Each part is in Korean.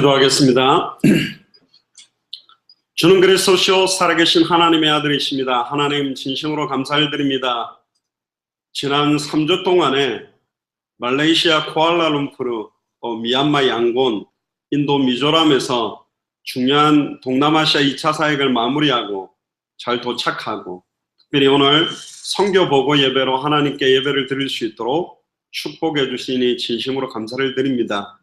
기도하겠습니다. 주는 그리스도시요 살아계신 하나님의 아들이십니다. 하나님 진심으로 감사를 드립니다. 지난 3주 동안에 말레이시아 쿠알라룸푸르, 미얀마 양곤, 인도 미조람에서 중요한 동남아시아 2차 사역을 마무리하고 잘 도착하고, 특별히 오늘 선교 보고 예배로 하나님께 예배를 드릴 수 있도록 축복해 주시니 진심으로 감사를 드립니다.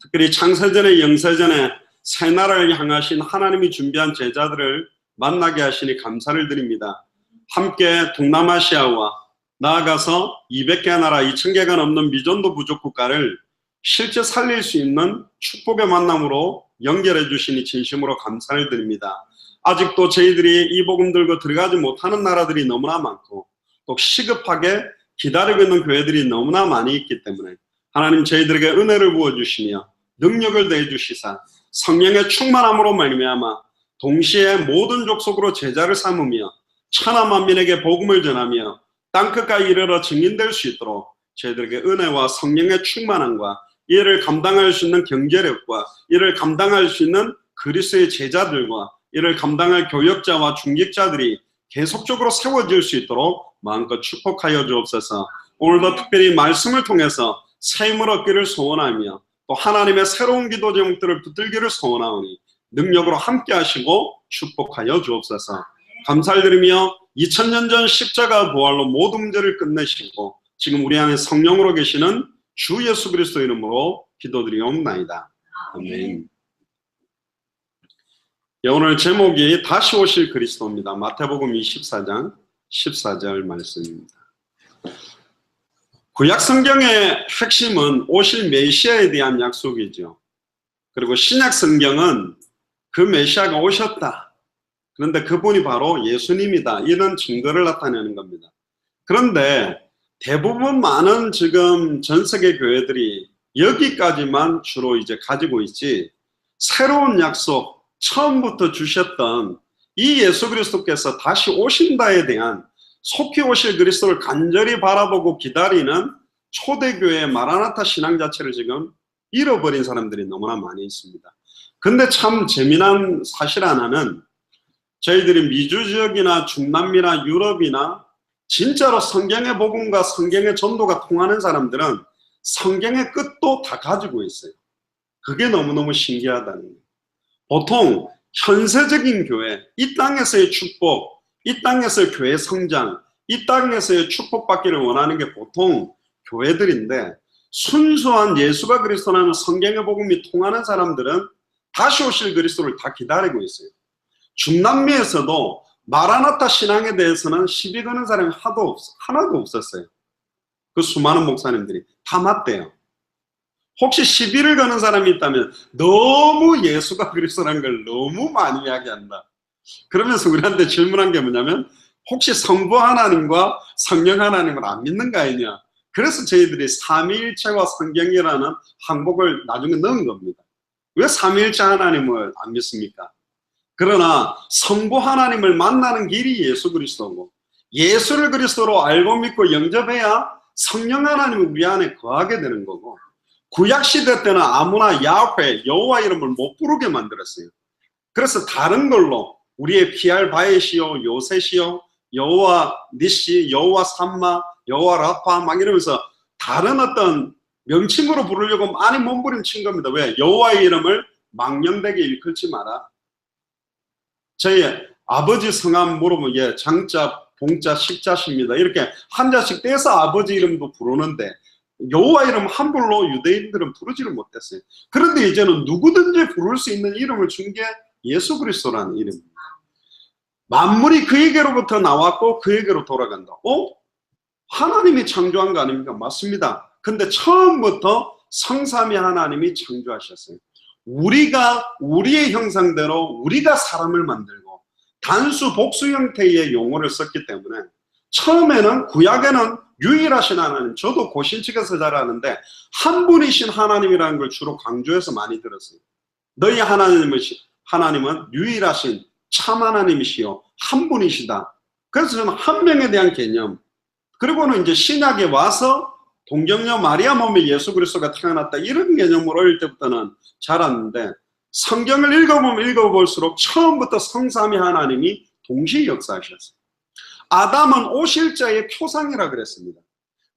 특별히 창세전에 영세전에 새 나라를 향하신 하나님이 준비한 제자들을 만나게 하시니 감사를 드립니다. 함께 동남아시아와 나아가서 200개 나라 2000개가 넘는 미전도 부족 국가를 실제 살릴 수 있는 축복의 만남으로 연결해 주시니 진심으로 감사를 드립니다. 아직도 저희들이 이 복음 들고 들어가지 못하는 나라들이 너무나 많고 또 시급하게 기다리고 있는 교회들이 너무나 많이 있기 때문에 하나님 저희들에게 은혜를 부어주시며 능력을 내주시사 성령의 충만함으로 말미암아 동시에 모든 족속으로 제자를 삼으며 천하 만민에게 복음을 전하며 땅끝까지 이르러 증인될 수 있도록 저희들에게 은혜와 성령의 충만함과 이를 감당할 수 있는 경제력과 이를 감당할 수 있는 그리스도의 제자들과 이를 감당할 교역자와 중직자들이 계속적으로 세워질 수 있도록 마음껏 축복하여 주옵소서. 오늘도 특별히 말씀을 통해서 새 힘을 얻기를 소원하며 또 하나님의 새로운 기도 제목들을 붙들기를 소원하오니 능력으로 함께 하시고 축복하여 주옵소서. 감사를 드리며 2000년 전 십자가 부활로 모든 문제를 끝내시고 지금 우리 안에 성령으로 계시는 주 예수 그리스도 이름으로 기도드리옵나이다. 아멘. 오늘 제목이 다시 오실 그리스도입니다. 마태복음 24장 14절 말씀입니다. 구약 성경의 핵심은 오실 메시아에 대한 약속이죠. 그리고 신약 성경은 그 메시아가 오셨다. 그런데 그분이 바로 예수님이다. 이런 증거를 나타내는 겁니다. 그런데 대부분 많은 지금 전 세계 교회들이 여기까지만 주로 이제 가지고 있지 새로운 약속, 처음부터 주셨던 이 예수 그리스도께서 다시 오신다에 대한 속히 오실 그리스도를 간절히 바라보고 기다리는 초대교회의 마라나타 신앙 자체를 지금 잃어버린 사람들이 너무나 많이 있습니다. 근데 참 재미난 사실 하나는 저희들이 미주 지역이나 중남미나 유럽이나 진짜로 성경의 복음과 성경의 전도가 통하는 사람들은 성경의 끝도 다 가지고 있어요. 그게 너무너무 신기하다는 거예요. 보통 현세적인 교회, 이 땅에서의 축복, 이 땅에서의 교회 성장, 이 땅에서의 축복받기를 원하는 게 보통 교회들인데 순수한 예수가 그리스도라는 성경의 복음이 통하는 사람들은 다시 오실 그리스도를 다 기다리고 있어요. 중남미에서도 마라나타 신앙에 대해서는 시비 거는 사람이 하나도 없었어요. 그 수많은 목사님들이 다 맞대요. 혹시 시비를 거는 사람이 있다면 너무 예수가 그리스도라는 걸 너무 많이 이야기한다. 그러면서 우리한테 질문한 게 뭐냐면 혹시 성부 하나님과 성령 하나님을 안 믿는 거 아니냐. 그래서 저희들이 삼위일체와 성경이라는 항목을 나중에 넣은 겁니다. 왜 삼위일체 하나님을 안 믿습니까? 그러나 성부 하나님을 만나는 길이 예수 그리스도고 예수를 그리스도로 알고 믿고 영접해야 성령 하나님이 우리 안에 거하게 되는 거고 구약시대 때는 아무나 야훼, 여호와 이름을 못 부르게 만들었어요. 그래서 다른 걸로 우리의 피알 바에시오, 요셋이요, 여호와 니시, 여호와 삼마, 여호와 라파 막 이러면서 다른 어떤 명칭으로 부르려고 많이 몸부림친 겁니다. 왜? 여호와의 이름을 망령되게 일컬지 마라. 저희 아버지 성함 물으면 예, 장자, 봉자, 식자십니다. 이렇게 한자씩 떼서 아버지 이름도 부르는데 여호와 이름 함부로 유대인들은 부르지를 못했어요. 그런데 이제는 누구든지 부를 수 있는 이름을 준 게 예수 그리스도라는 이름입니다. 만물이 그에게로부터 나왔고 그에게로 돌아간다. 하나님이 창조한 거 아닙니까? 맞습니다. 근데 처음부터 성삼위 하나님이 창조하셨어요. 우리가 우리의 형상대로 우리가 사람을 만들고 단수 복수 형태의 용어를 썼기 때문에 처음에는 구약에는 유일하신 하나님, 저도 고신측에서 잘 아는데 한 분이신 하나님이라는 걸 주로 강조해서 많이 들었어요. 너희 하나님은 유일하신 참 하나님이시요 한 분이시다. 그래서 저는 한 명에 대한 개념, 그리고는 이제 신약에 와서 동정녀 마리아 몸에 예수 그리스도가 태어났다, 이런 개념을 어릴 때부터는 잘 알았는데, 성경을 읽어보면 읽어볼수록 처음부터 성삼위 하나님이 동시에 역사하셨어요. 아담은 오실자의 표상이라 그랬습니다.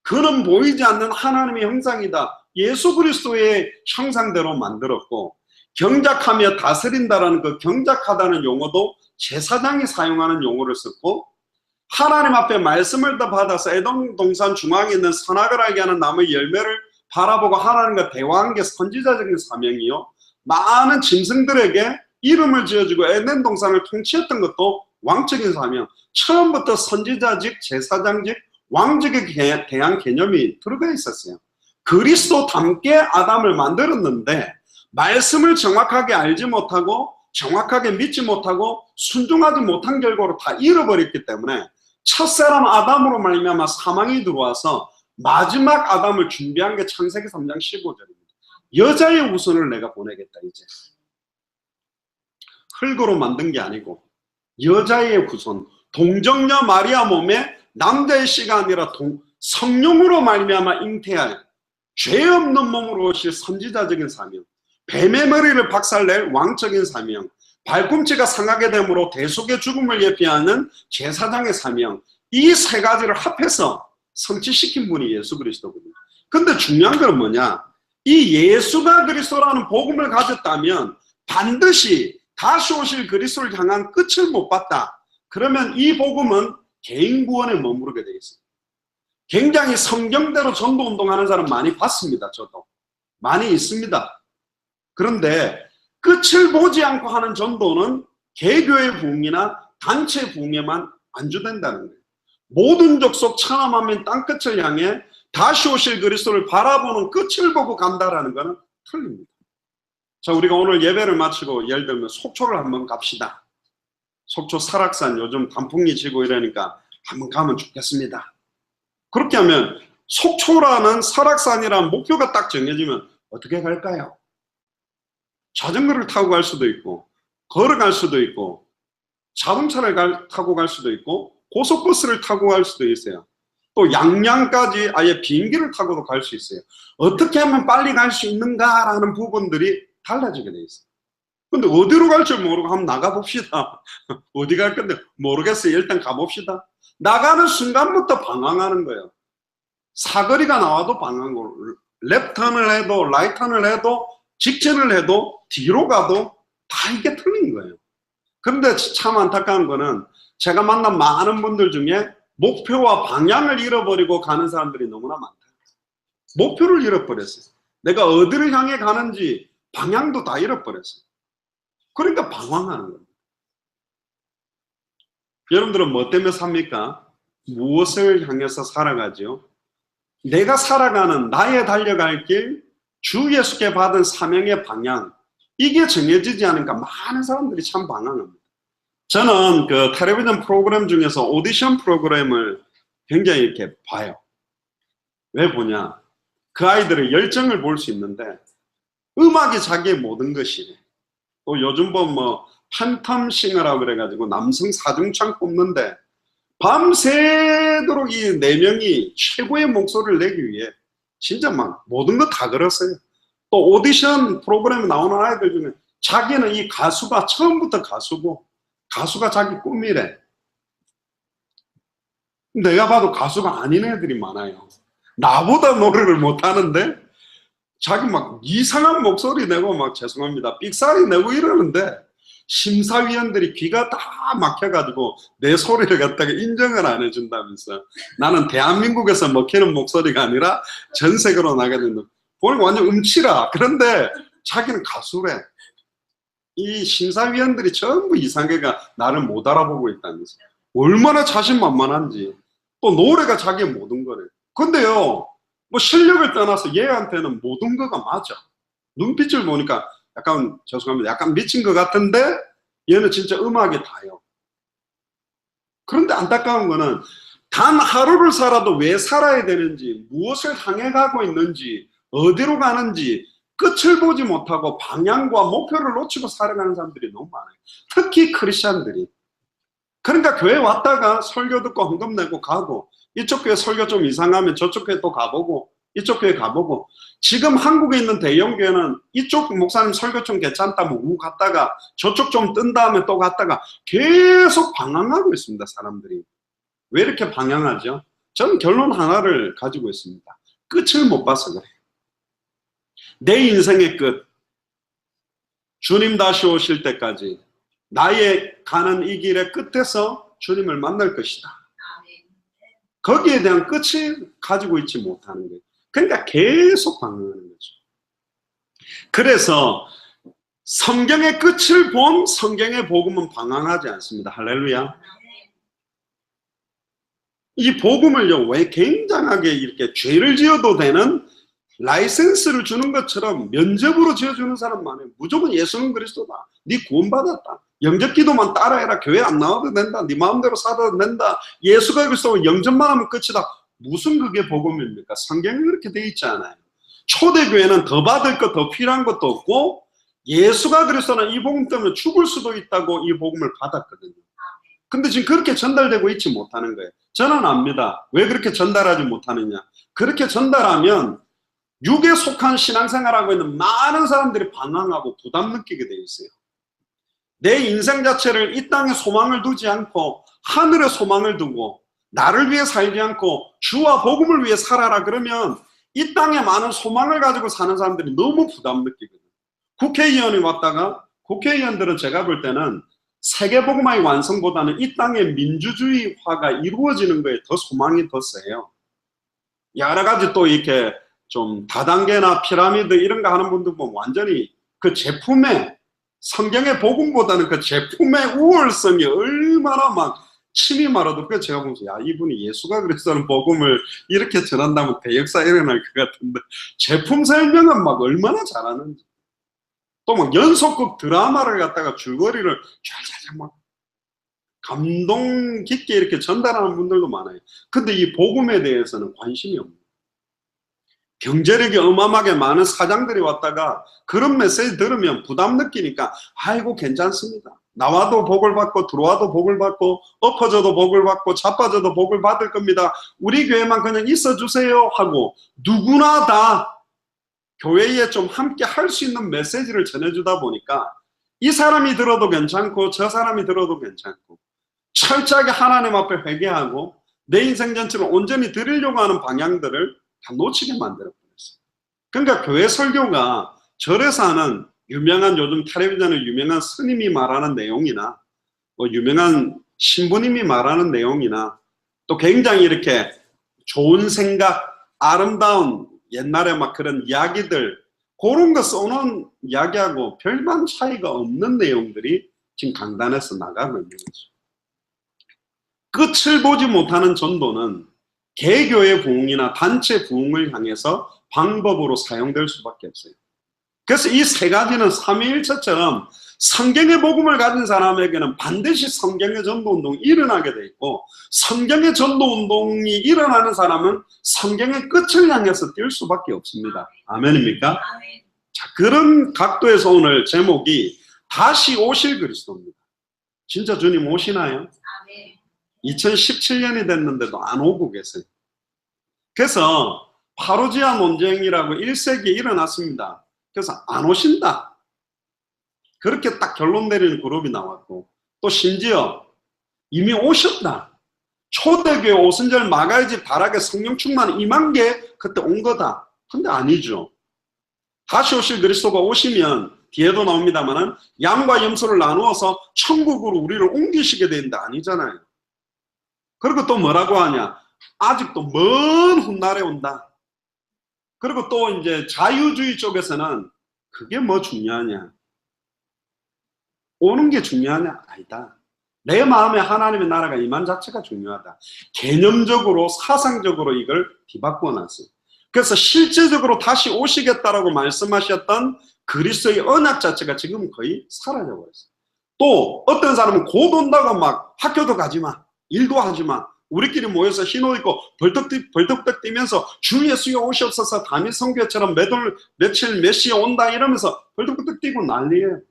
그는 보이지 않는 하나님의 형상이다, 예수 그리스도의 형상대로 만들었고, 경작하며 다스린다라는 그 경작하다는 용어도 제사장이 사용하는 용어를 썼고, 하나님 앞에 말씀을 더 받아서 에돔 동산 중앙에 있는 선악을 하는 나무의 열매를 바라보고 하나님과 대화한 게 선지자적인 사명이요, 많은 짐승들에게 이름을 지어주고 에덴 동산을 통치했던 것도 왕적인 사명. 처음부터 선지자직, 제사장직, 왕직에 대한 개념이 들어가 있었어요. 그리스도답게 아담을 만들었는데 말씀을 정확하게 알지 못하고 정확하게 믿지 못하고 순종하지 못한 결과로 다 잃어버렸기 때문에 첫사람 아담으로 말미암아 사망이 들어와서 마지막 아담을 준비한 게 창세기 3장 15절입니다. 여자의 후손을 내가 보내겠다. 이제 흙으로 만든 게 아니고 여자의 후손, 동정녀 마리아 몸에 남자의 씨가 아니라 성령으로 말미암아 잉태할 죄 없는 몸으로 오실 선지자적인 사명, 뱀의 머리를 박살낼 왕적인 사명, 발꿈치가 상하게 되므로 대속의 죽음을 예비하는 제사장의 사명, 이 세 가지를 합해서 성취시킨 분이 예수 그리스도거든요. 근데 중요한 건 뭐냐, 이 예수가 그리스도라는 복음을 가졌다면 반드시 다시 오실 그리스도를 향한 끝을 못 봤다. 그러면 이 복음은 개인 구원에 머무르게 되겠습니다. 굉장히 성경대로 전도운동하는 사람 많이 봤습니다. 저도 많이 있습니다. 그런데 끝을 보지 않고 하는 전도는 개교의 부흥이나 단체 부흥에만 안주된다는 거예요. 모든 족속 천하만민 땅끝을 향해 다시 오실 그리스도를 바라보는 끝을 보고 간다라는 것은 틀립니다. 자, 우리가 오늘 예배를 마치고 예를 들면 속초를 한번 갑시다. 속초 설악산 요즘 단풍이 지고 이러니까 한번 가면 좋겠습니다. 그렇게 하면 속초라는 설악산이라는 목표가 딱 정해지면 어떻게 갈까요? 자전거를 타고 갈 수도 있고, 걸어갈 수도 있고, 자동차를 타고 갈 수도 있고, 고속버스를 타고 갈 수도 있어요. 또 양양까지 아예 비행기를 타고도 갈 수 있어요. 어떻게 하면 빨리 갈 수 있는가라는 부분들이 달라지게 돼 있어요. 근데 어디로 갈 줄 모르고 한번 나가봅시다. 어디 갈 건데 모르겠어요. 일단 가봅시다. 나가는 순간부터 방황하는 거예요. 사거리가 나와도 방황하고, 랩턴을 해도 라이턴을 해도 직진을 해도 뒤로 가도 다 이게 틀린 거예요. 그런데 참 안타까운 거는 제가 만난 많은 분들 중에 목표와 방향을 잃어버리고 가는 사람들이 너무나 많다. 목표를 잃어버렸어요. 내가 어디를 향해 가는지 방향도 다 잃어버렸어요. 그러니까 방황하는 겁니다. 여러분들은 뭐 때문에 삽니까? 무엇을 향해서 살아가죠? 내가 살아가는 나의 달려갈 길, 주 예수께 받은 사명의 방향, 이게 정해지지 않으니까 많은 사람들이 참 방황합니다. 저는 그 텔레비전 프로그램 중에서 오디션 프로그램을 굉장히 이렇게 봐요. 왜 보냐? 그 아이들의 열정을 볼 수 있는데 음악이 자기의 모든 것이래. 또 요즘 보면 뭐 팬텀싱어라고 그래가지고 남성 사중창 뽑는데 밤새도록 이 4명이 최고의 목소리를 내기 위해 진짜 막 모든 거 다 걸었어요. 또 오디션 프로그램에 나오는 아이들 중에 자기는 이 가수가 처음부터 가수고 가수가 자기 꿈이래. 내가 봐도 가수가 아닌 애들이 많아요. 나보다 노래를 못하는데 자기 막 이상한 목소리 내고 막 죄송합니다 삑사리 내고 이러는데 심사위원들이 귀가 다 막혀가지고 내 소리를 갖다가 인정을 안 해준다면서, 나는 대한민국에서 먹히는 목소리가 아니라 전 세계로 나가야 된다. 보니까 완전 음치라. 그런데 자기는 가수래. 이 심사위원들이 전부 이상해가 나를 못 알아보고 있다면서. 얼마나 자신만만한지. 또 노래가 자기의 모든 거래. 근데요, 뭐 실력을 떠나서 얘한테는 모든 거가 맞아. 눈빛을 보니까 약간, 죄송합니다, 약간 미친 것 같은데 얘는 진짜 음악이 다요. 그런데 안타까운 거는 단 하루를 살아도 왜 살아야 되는지, 무엇을 향해 가고 있는지, 어디로 가는지 끝을 보지 못하고 방향과 목표를 놓치고 살아가는 사람들이 너무 많아요. 특히 크리스찬들이. 그러니까 교회 왔다가 설교 듣고 헌금 내고 가고, 이쪽 교회 설교 좀 이상하면 저쪽 교회 또 가보고, 이쪽 교회 가보고, 지금 한국에 있는 대형 교회는 이쪽 목사님 설교 좀 괜찮다면 우 갔다가 저쪽 좀 뜬 다음에 또 갔다가 계속 방황하고 있습니다. 사람들이. 왜 이렇게 방황하죠? 저는 결론 하나를 가지고 있습니다. 끝을 못 봐서 그래요. 내 인생의 끝, 주님 다시 오실 때까지 나의 가는 이 길의 끝에서 주님을 만날 것이다. 거기에 대한 끝을 가지고 있지 못하는 거예요. 그러니까 계속 방황하는 거죠. 그래서 성경의 끝을 본 성경의 복음은 방황하지 않습니다. 할렐루야. 이 복음을요, 왜 굉장하게 이렇게 죄를 지어도 되는 라이센스를 주는 것처럼 면접으로 지어주는 사람 많아요. 무조건 예수는 그리스도다. 네 구원받았다. 영접기도만 따라해라. 교회 안 나와도 된다. 네 마음대로 살아도 된다. 예수가 그리스도 영접만 하면 끝이다. 무슨 그게 복음입니까? 성경이 그렇게 돼 있지 않아요. 초대교회는 더 받을 것, 더 필요한 것도 없고 예수가 그리스도는 이 복음 때문에 죽을 수도 있다고 이 복음을 받았거든요. 근데 지금 그렇게 전달되고 있지 못하는 거예요. 저는 압니다. 왜 그렇게 전달하지 못하느냐. 그렇게 전달하면 육에 속한 신앙생활하고 있는 많은 사람들이 방황하고 부담 느끼게 돼 있어요. 내 인생 자체를 이 땅에 소망을 두지 않고 하늘에 소망을 두고 나를 위해 살지 않고 주와 복음을 위해 살아라 그러면 이 땅에 많은 소망을 가지고 사는 사람들이 너무 부담 느끼거든요. 국회의원이 왔다가 국회의원들은 제가 볼 때는 세계복음화의 완성보다는 이 땅의 민주주의화가 이루어지는 거에 더 소망이 더 세요. 여러 가지 또 이렇게 좀 다단계나 피라미드 이런 거 하는 분들 보면 완전히 그 제품의 성경의 복음보다는 그 제품의 우월성이 얼마나 막 침이 말아도 그래서 제가 보면서 야 이분이 예수가 그리스도는 복음을 이렇게 전한다면 대역사 일어날 것 같은데 제품 설명은 막 얼마나 잘하는지 또 막 연속극 드라마를 갖다가 줄거리를 쫙쫙쫙 막 감동 깊게 이렇게 전달하는 분들도 많아요. 근데 이 복음에 대해서는 관심이 없는 경제력이 어마어마하게 많은 사장들이 왔다가 그런 메시지 들으면 부담 느끼니까 아이고 괜찮습니다. 나와도 복을 받고 들어와도 복을 받고 엎어져도 복을 받고 자빠져도 복을 받을 겁니다. 우리 교회만 그냥 있어주세요 하고 누구나 다 교회에 좀 함께 할 수 있는 메시지를 전해주다 보니까 이 사람이 들어도 괜찮고 저 사람이 들어도 괜찮고 철저하게 하나님 앞에 회개하고 내 인생 전체를 온전히 드리려고 하는 방향들을 다 놓치게 만들어버렸어요. 그러니까 교회 설교가 절에서 하는 유명한 요즘 텔레비전에 유명한 스님이 말하는 내용이나 뭐 유명한 신부님이 말하는 내용이나 또 굉장히 이렇게 좋은 생각, 아름다운 옛날에 막 그런 이야기들 그런 거 써놓은 이야기하고 별반 차이가 없는 내용들이 지금 강단에서 나가고 있는 거죠. 끝을 보지 못하는 전도는 개교의 부흥이나 단체 부흥을 향해서 방법으로 사용될 수밖에 없어요. 그래서 이 세 가지는 삼위일체처럼 성경의 복음을 가진 사람에게는 반드시 성경의 전도운동이 일어나게 돼 있고 성경의 전도운동이 일어나는 사람은 성경의 끝을 향해서 뛸 수밖에 없습니다. 아멘입니까? 아멘. 자, 그런 각도에서 오늘 제목이 다시 오실 그리스도입니다. 진짜 주님 오시나요? 아멘. 2017년이 됐는데도 안 오고 계세요. 그래서 파루지아 논쟁이라고 1세기에 일어났습니다. 그래서 안 오신다. 그렇게 딱 결론 내리는 그룹이 나왔고 또 심지어 이미 오셨다. 초대교회 오순절 마가의 집 다락에 성령 충만 임한 게 그때 온 거다. 근데 아니죠. 다시 오실 그리스도가 오시면 뒤에도 나옵니다만은 양과 염소를 나누어서 천국으로 우리를 옮기시게 되는데 아니잖아요. 그리고 또 뭐라고 하냐? 아직도 먼 훗날에 온다. 그리고 또 이제 자유주의 쪽에서는 그게 뭐 중요하냐? 오는 게 중요하냐? 아니다. 내 마음에 하나님의 나라가 임한 자체가 중요하다. 개념적으로 사상적으로 이걸 뒤바꾸어 놨어요. 그래서 실제적으로 다시 오시겠다라고 말씀하셨던 그리스도의 언약 자체가 지금 거의 사라져버렸어요. 또 어떤 사람은 곧 온다고 막 학교도 가지 마. 일도 하지 마. 우리끼리 모여서 흰옷 입고 벌떡벌떡 뛰면서 주 예수여 오시옵소서 다윗 선교처럼 며칠 몇 시에 온다 이러면서 벌떡벌떡 뛰고 난리예요.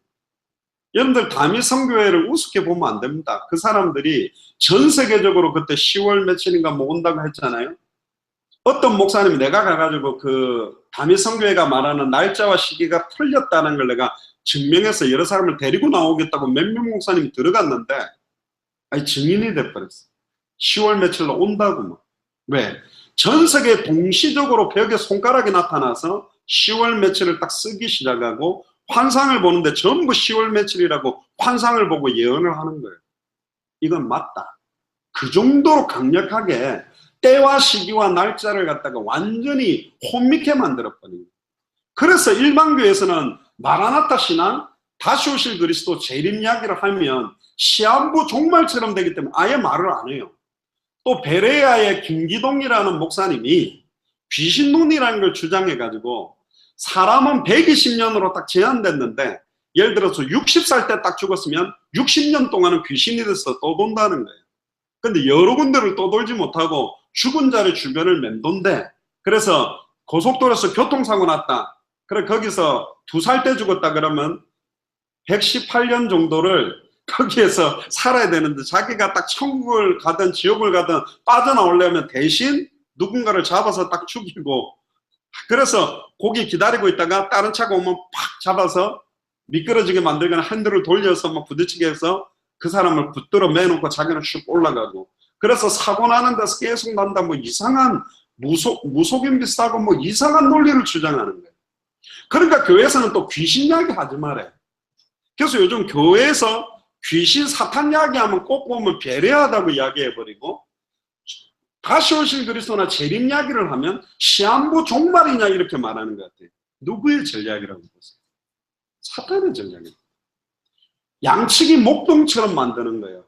여러분들 다윗 선교회를 우습게 보면 안 됩니다. 그 사람들이 전 세계적으로 그때 10월 며칠인가 뭐 온다고 했잖아요. 어떤 목사님이 내가 가가지고 그 다미성교회가 말하는 날짜와 시기가 틀렸다는 걸 내가 증명해서 여러 사람을 데리고 나오겠다고 몇몇 목사님이 들어갔는데 아니 증인이 돼버렸어. 10월 며칠로 온다고 뭐. 왜? 전석에 동시적으로 벽에 손가락이 나타나서 10월 며칠을 딱 쓰기 시작하고 환상을 보는데 전부 10월 며칠이라고 환상을 보고 예언을 하는 거예요. 이건 맞다. 그 정도로 강력하게 때와 시기와 날짜를 갖다가 완전히 혼미케 만들어버린 거예요. 그래서 일반교회에서는 마라나타 신앙, 다시 오실 그리스도 재림 이야기를 하면 시한부 종말처럼 되기 때문에 아예 말을 안 해요. 또 베레아의 김기동이라는 목사님이 귀신론이라는 걸 주장해가지고 사람은 120년으로 딱 제한됐는데 예를 들어서 60살 때 딱 죽었으면 60년 동안은 귀신이 돼서 또 돈다는 거예요. 근데 여러 군데를 또 돌지 못하고 죽은 자의 주변을 맴돈대. 그래서 고속도로에서 교통사고 났다. 그래 거기서 2살 때 죽었다 그러면 118년 정도를 거기에서 살아야 되는데 자기가 딱 천국을 가든 지옥을 가든 빠져나오려면 대신 누군가를 잡아서 딱 죽이고, 그래서 거기 기다리고 있다가 다른 차가 오면 팍 잡아서 미끄러지게 만들거나 핸들을 돌려서 막 부딪히게 해서 그 사람을 붙들어 매놓고 자기는 슉 올라가고, 그래서 사고 나는 데서 계속 난다 뭐 이상한 무속인 비슷하고 뭐 이상한 논리를 주장하는 거예요. 그러니까 교회에서는 또 귀신 이야기 하지 말아요. 그래서 요즘 교회에서 귀신 사탄 이야기하면 꼭 보면 배려하다고 이야기해버리고, 다시 오실 그리스도나 재림 이야기를 하면 시한부 종말이냐 이렇게 말하는 것 같아요. 누구의 전략이라고 보세요? 사탄의 전략이에요. 양측이 목동처럼 만드는 거예요.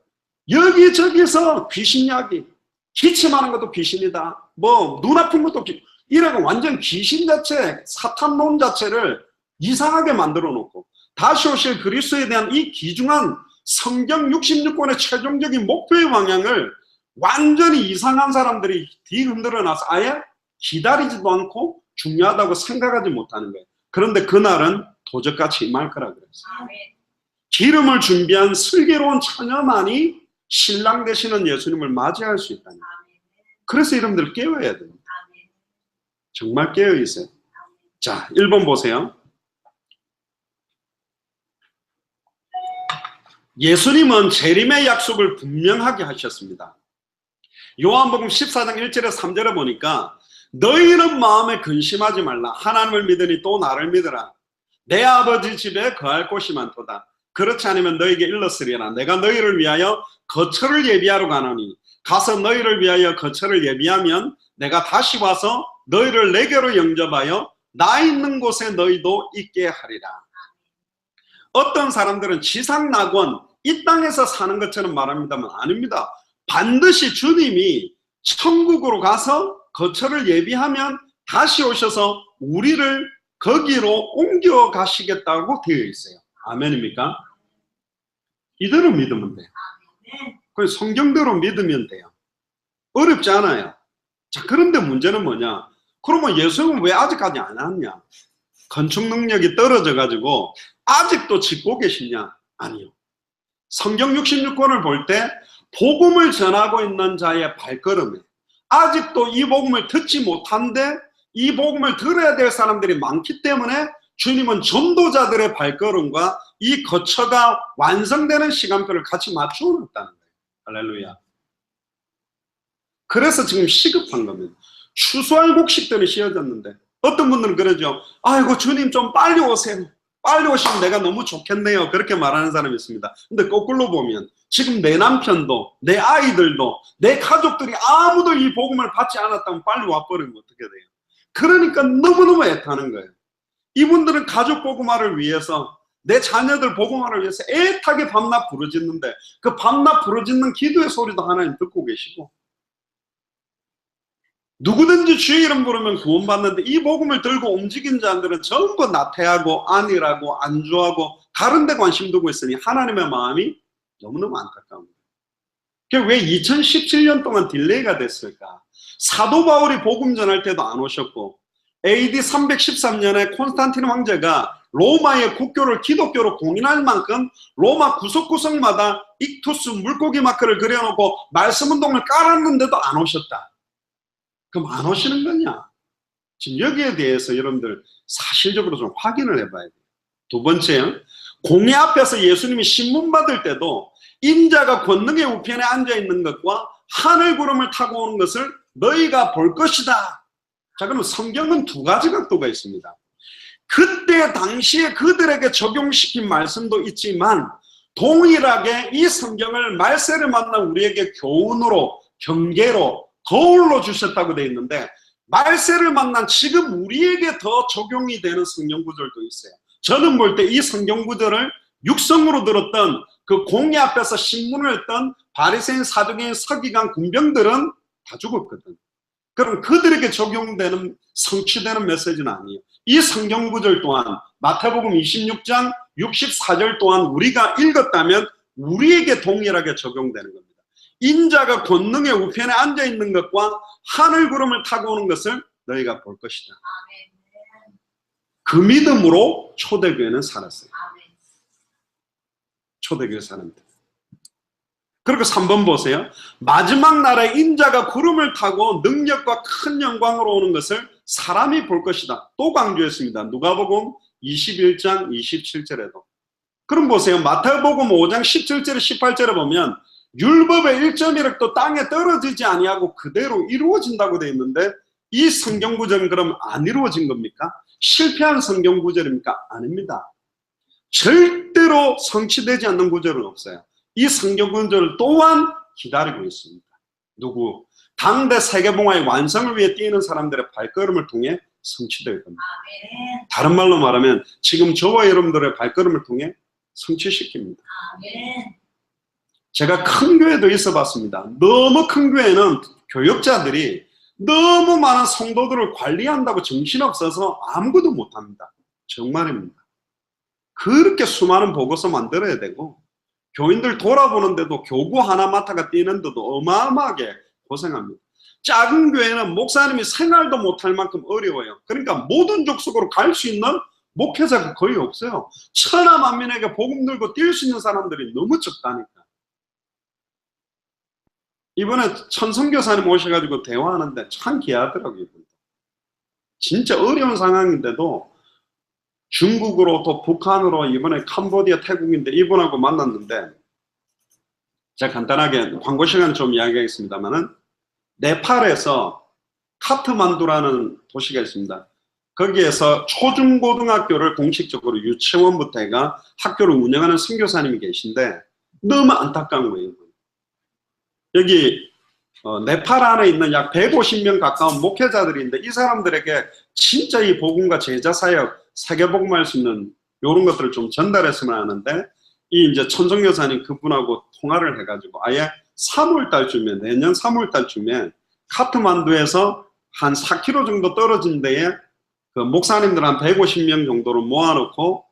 여기저기서 귀신 이야기, 기침하는 것도 귀신이다, 뭐 눈 아픈 것도 이래가 완전 귀신 자체, 사탄론 자체를 이상하게 만들어 놓고, 다시 오실 그리스도에 대한 이 귀중한 성경 66권의 최종적인 목표의 방향을 완전히 이상한 사람들이 뒤흔들어 놔서 아예 기다리지도 않고 중요하다고 생각하지 못하는 거예요. 그런데 그날은 도적같이 임할 거라 그랬어요. 기름을 준비한 슬기로운 처녀만이 신랑 되시는 예수님을 맞이할 수 있다는 거예요. 그래서 여러분들 깨워야 됩니다. 정말 깨어있어요. 자, 1번 보세요. 예수님은 재림의 약속을 분명하게 하셨습니다. 요한복음 14장 1절에 3절에 보니까 너희는 마음에 근심하지 말라. 하나님을 믿으니 또 나를 믿으라. 내 아버지 집에 거할 곳이 많도다. 그렇지 않으면 너희에게 일렀으리라. 내가 너희를 위하여 거처를 예비하러 가노니 가서 너희를 위하여 거처를 예비하면 내가 다시 와서 너희를 내게로 영접하여 나 있는 곳에 너희도 있게 하리라. 어떤 사람들은 지상낙원, 이 땅에서 사는 것처럼 말합니다만 아닙니다. 반드시 주님이 천국으로 가서 거처를 예비하면 다시 오셔서 우리를 거기로 옮겨 가시겠다고 되어 있어요. 아멘입니까? 이대로 믿으면 돼요. 그 성경대로 믿으면 돼요. 어렵지 않아요. 자, 그런데 문제는 뭐냐? 그러면 예수님은 왜 아직까지 안 왔냐? 건축 능력이 떨어져 가지고 아직도 짓고 계시냐? 아니요. 성경 66권을 볼 때 복음을 전하고 있는 자의 발걸음에 아직도 이 복음을 듣지 못한데 이 복음을 들어야 될 사람들이 많기 때문에 주님은 전도자들의 발걸음과 이 거처가 완성되는 시간표를 같이 맞추어 놨다는 거예요. 할렐루야. 그래서 지금 시급한 겁니다. 추수할 곡식들이 씌어졌는데 어떤 분들은 그러죠. 아이고 주님 좀 빨리 오세요. 빨리 오시면 내가 너무 좋겠네요. 그렇게 말하는 사람이 있습니다. 근데 거꾸로 보면 지금 내 남편도 내 아이들도 내 가족들이 아무도 이 복음을 받지 않았다면 빨리 와버리면 어떻게 돼요? 그러니까 너무너무 애타는 거예요. 이분들은 가족 복음화를 위해서 내 자녀들 복음화를 위해서 애타게 밤낮 부르짖는데 그 밤낮 부르짖는 기도의 소리도 하나님 듣고 계시고 누구든지 주의 이름 부르면 구원받는데 이 복음을 들고 움직인 자들은 전부 나태하고 안일하고 안주하고 다른 데 관심 두고 있으니 하나님의 마음이 너무너무 안타까웁니다. 왜 2017년 동안 딜레이가 됐을까? 사도 바울이 복음 전할 때도 안 오셨고 AD 313년에 콘스탄틴 황제가 로마의 국교를 기독교로 공인할 만큼 로마 구석구석마다 익투스 물고기 마크를 그려놓고 말씀 운동을 깔았는데도 안 오셨다. 그럼 안 오시는 거냐? 지금 여기에 대해서 여러분들 사실적으로 좀 확인을 해봐야 돼요. 두 번째요. 공회 앞에서 예수님이 신문 받을 때도 인자가 권능의 우편에 앉아있는 것과 하늘 구름을 타고 오는 것을 너희가 볼 것이다. 자, 그럼 성경은 두 가지 각도가 있습니다. 그때 당시에 그들에게 적용시킨 말씀도 있지만 동일하게 이 성경을 말세를 만난 우리에게 교훈으로, 경계로, 거울로 주셨다고 되어 있는데 말세를 만난 지금 우리에게 더 적용이 되는 성경 구절도 있어요. 저는 볼 때 이 성경 구절을 육성으로 들었던 그 공회 앞에서 신문을 했던 바리새인, 사두개인, 서기관, 군병들은 다 죽었거든. 그럼 그들에게 적용되는, 성취되는 메시지는 아니에요. 이 성경 구절 또한 마태복음 26장 64절 또한 우리가 읽었다면 우리에게 동일하게 적용되는 겁니다. 인자가 권능의 우편에 앉아있는 것과 하늘 구름을 타고 오는 것을 너희가 볼 것이다. 그 믿음으로 초대교회는 살았어요. 초대교회 사람들. 그리고 3번 보세요. 마지막 날에 인자가 구름을 타고 능력과 큰 영광으로 오는 것을 사람이 볼 것이다. 또 강조했습니다. 누가복음 21장 27절에도. 그럼 보세요. 마태복음 5장 17절 18절에 보면 율법의 1.1획도 땅에 떨어지지 아니하고 그대로 이루어진다고 되어 있는데 이 성경 구절은 그럼 안 이루어진 겁니까? 실패한 성경 구절입니까? 아닙니다. 절대로 성취되지 않는 구절은 없어요. 이 성경 구절 또한 기다리고 있습니다. 누구? 당대 세계봉화의 완성을 위해 뛰는 사람들의 발걸음을 통해 성취될 겁니다. 아멘. 다른 말로 말하면 지금 저와 여러분들의 발걸음을 통해 성취시킵니다. 아멘. 제가 큰 교회도 있어 봤습니다. 너무 큰 교회는 교역자들이 너무 많은 성도들을 관리한다고 정신없어서 아무것도 못합니다. 정말입니다. 그렇게 수많은 보고서 만들어야 되고 교인들 돌아보는데도 교구 하나 맡아가 뛰는데도 어마어마하게 고생합니다. 작은 교회는 목사님이 생활도 못할 만큼 어려워요. 그러니까 모든 족속으로 갈 수 있는 목회자가 거의 없어요. 천하 만민에게 복음 들고 뛸 수 있는 사람들이 너무 적다니까. 이번에 천성교사님 오셔가지고 대화하는데 참 귀하더라고요. 진짜 어려운 상황인데도 중국으로 또 북한으로 이번에 캄보디아, 태국인데 이분하고 만났는데 제가 간단하게 광고 시간 좀 이야기하겠습니다만은 네팔에서 카트만두라는 도시가 있습니다. 거기에서 초중고등학교를 공식적으로 유치원부터 해가 학교를 운영하는 선교사님이 계신데 너무 안타까운 거예요. 여기 네팔 안에 있는 약 150명 가까운 목회자들인데 이 사람들에게 진짜 이 복음과 제자사역, 세계복음할 수 있는 이런 것들을 좀 전달했으면 하는데 이 이제 천성교사님 그분하고 통화를 해가지고 아예 3월 달쯤에 내년 3월 달쯤에 카트만두에서 한 4km 정도 떨어진 데에 그 목사님들 한 150명 정도를 모아놓고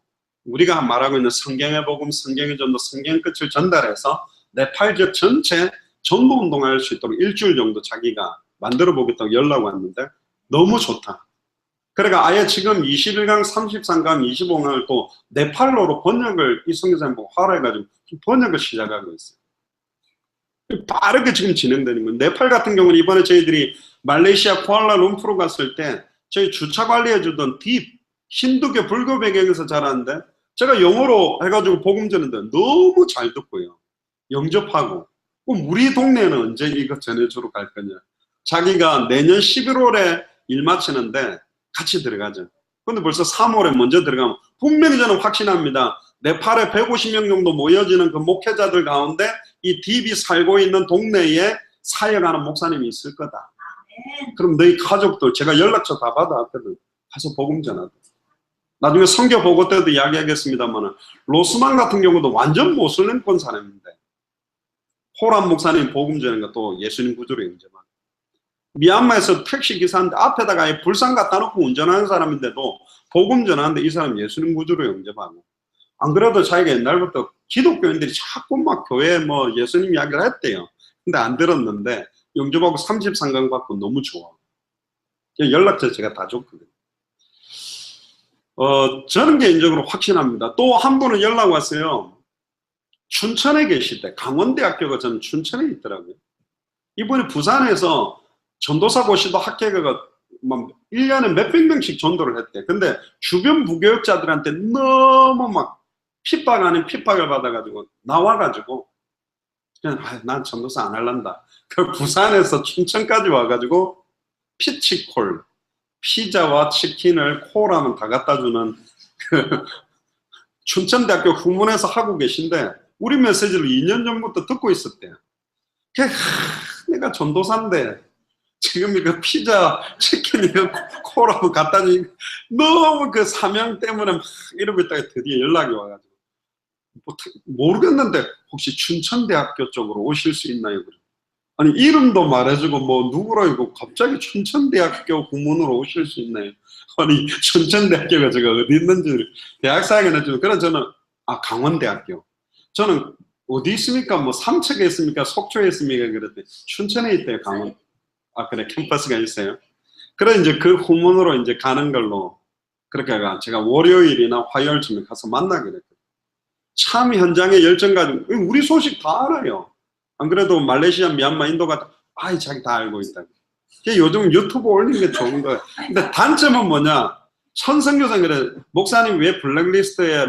우리가 말하고 있는 성경의 복음, 성경의 전도, 성경 끝을 전달해서 네팔 지역 전체 전도 운동할 수 있도록 일주일 정도 자기가 만들어 보겠다고 연락 왔는데 너무 좋다. 그러니까 아예 지금 21강, 33강, 25강을 또 네팔로로 번역을 이 선교사님 보고 하라해가지고 번역을 시작하고 있어요. 빠르게 지금 진행되는 거예요. 네팔 같은 경우는 이번에 저희들이 말레이시아 쿠알라룸푸르 갔을 때 저희 주차 관리해주던 딥 힌두교 불교 배경에서 자랐는데 제가 영어로 해가지고 복음 전했는데 너무 잘 듣고요. 영접하고 그럼 우리 동네는 언제 이거 전해주러 갈 거냐. 자기가 내년 11월에 일 마치는데 같이 들어가죠. 근데 벌써 3월에 먼저 들어가면 분명히 저는 확신합니다. 네팔에 150명 정도 모여지는 그 목회자들 가운데 이 딥이 살고 있는 동네에 사역하는 목사님이 있을 거다. 그럼 너희 가족들 제가 연락처 다 받아왔거든. 가서 복음 전하다. 나중에 선교 보고 때도 이야기하겠습니다만 로스만 같은 경우도 완전 모슬림권 사람인데 호람 목사님 복음 전하는 것도 예수님 구주로 영접하고 미얀마에서 택시 기사인데 앞에다가 불상 갖다 놓고 운전하는 사람인데도 복음 전하는데 이 사람 예수님 구주로 영접하고 안 그래도 자기가 옛날부터 기독교인들이 자꾸 막 교회에 뭐 예수님 이야기를 했대요. 근데 안 들었는데 영접하고 33강 받고 너무 좋아. 연락처 제가 다 줬거든요. 저는 개인적으로 확신합니다. 또 한 분은 연락 왔어요. 춘천에 계실 때 강원대학교가 저는 춘천에 있더라고요. 이번에 부산에서 전도사고시도 학회가 막 1년에 몇백 명씩 전도를 했대. 근데 주변 부교역자들한테 너무 막 핍박 아닌 핍박을 받아가지고 나와가지고 그냥 난 전도사 안 할란다. 그 부산에서 춘천까지 와가지고 피치콜, 피자와 치킨을 콜하면 다 갖다 주는 그 춘천대학교 후문에서 하고 계신데 우리 메시지를 2년 전부터 듣고 있었대요. 내가 전도사인데 지금 이거 피자, 치킨 이거 콜하고 갖다 주니까 너무 그 사명 때문에 막 이러고 있다가 드디어 연락이 와가지고 모르겠는데 혹시 춘천대학교 쪽으로 오실 수 있나요? 아니 이름도 말해주고 뭐 누구라 이거 갑자기 춘천대학교 후문으로 오실 수 있나요? 아니 춘천대학교가 제가 어디 있는지 대학사학에는 좀 그런 저는 강원대학교 저는 어디 있습니까? 뭐 삼척에 있습니까? 속초에 있습니까? 그랬더니 춘천에 있대요. 강원. 그래 캠퍼스가 있어요. 그래 이제 그 후문으로 이제 가는 걸로 그렇게 제가 월요일이나 화요일쯤에 가서 만나게 됐거든요. 참 현장에 열정 가지고 우리 소식 다 알아요. 안 그래도 말레이시아, 미얀마, 인도 같은 자기 다 알고 있다. 요즘 유튜브 올리는 게 좋은 거예요. 근데 단점은 뭐냐? 천성교사 그래 목사님 왜 블랙리스트에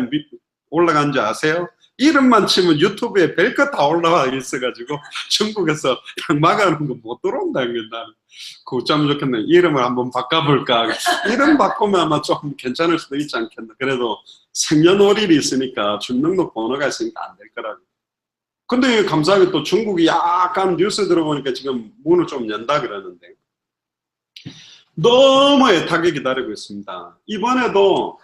올라간지 아세요? 이름만 치면 유튜브에 별것 다 올라와 있어가지고 중국에서 막아놓은 거 못 들어온다. 나는 그거 참 좋겠네. 이름을 한번 바꿔볼까. 이름 바꾸면 아마 좀 괜찮을 수도 있지 않겠나. 그래도 생년월일이 있으니까 주민등록 번호가 있으니까 안 될 거라고. 근데 감사하게 또 중국이 약간 뉴스 들어보니까 지금 문을 좀 연다 그러는데 너무 애타게 기다리고 있습니다. 이번에도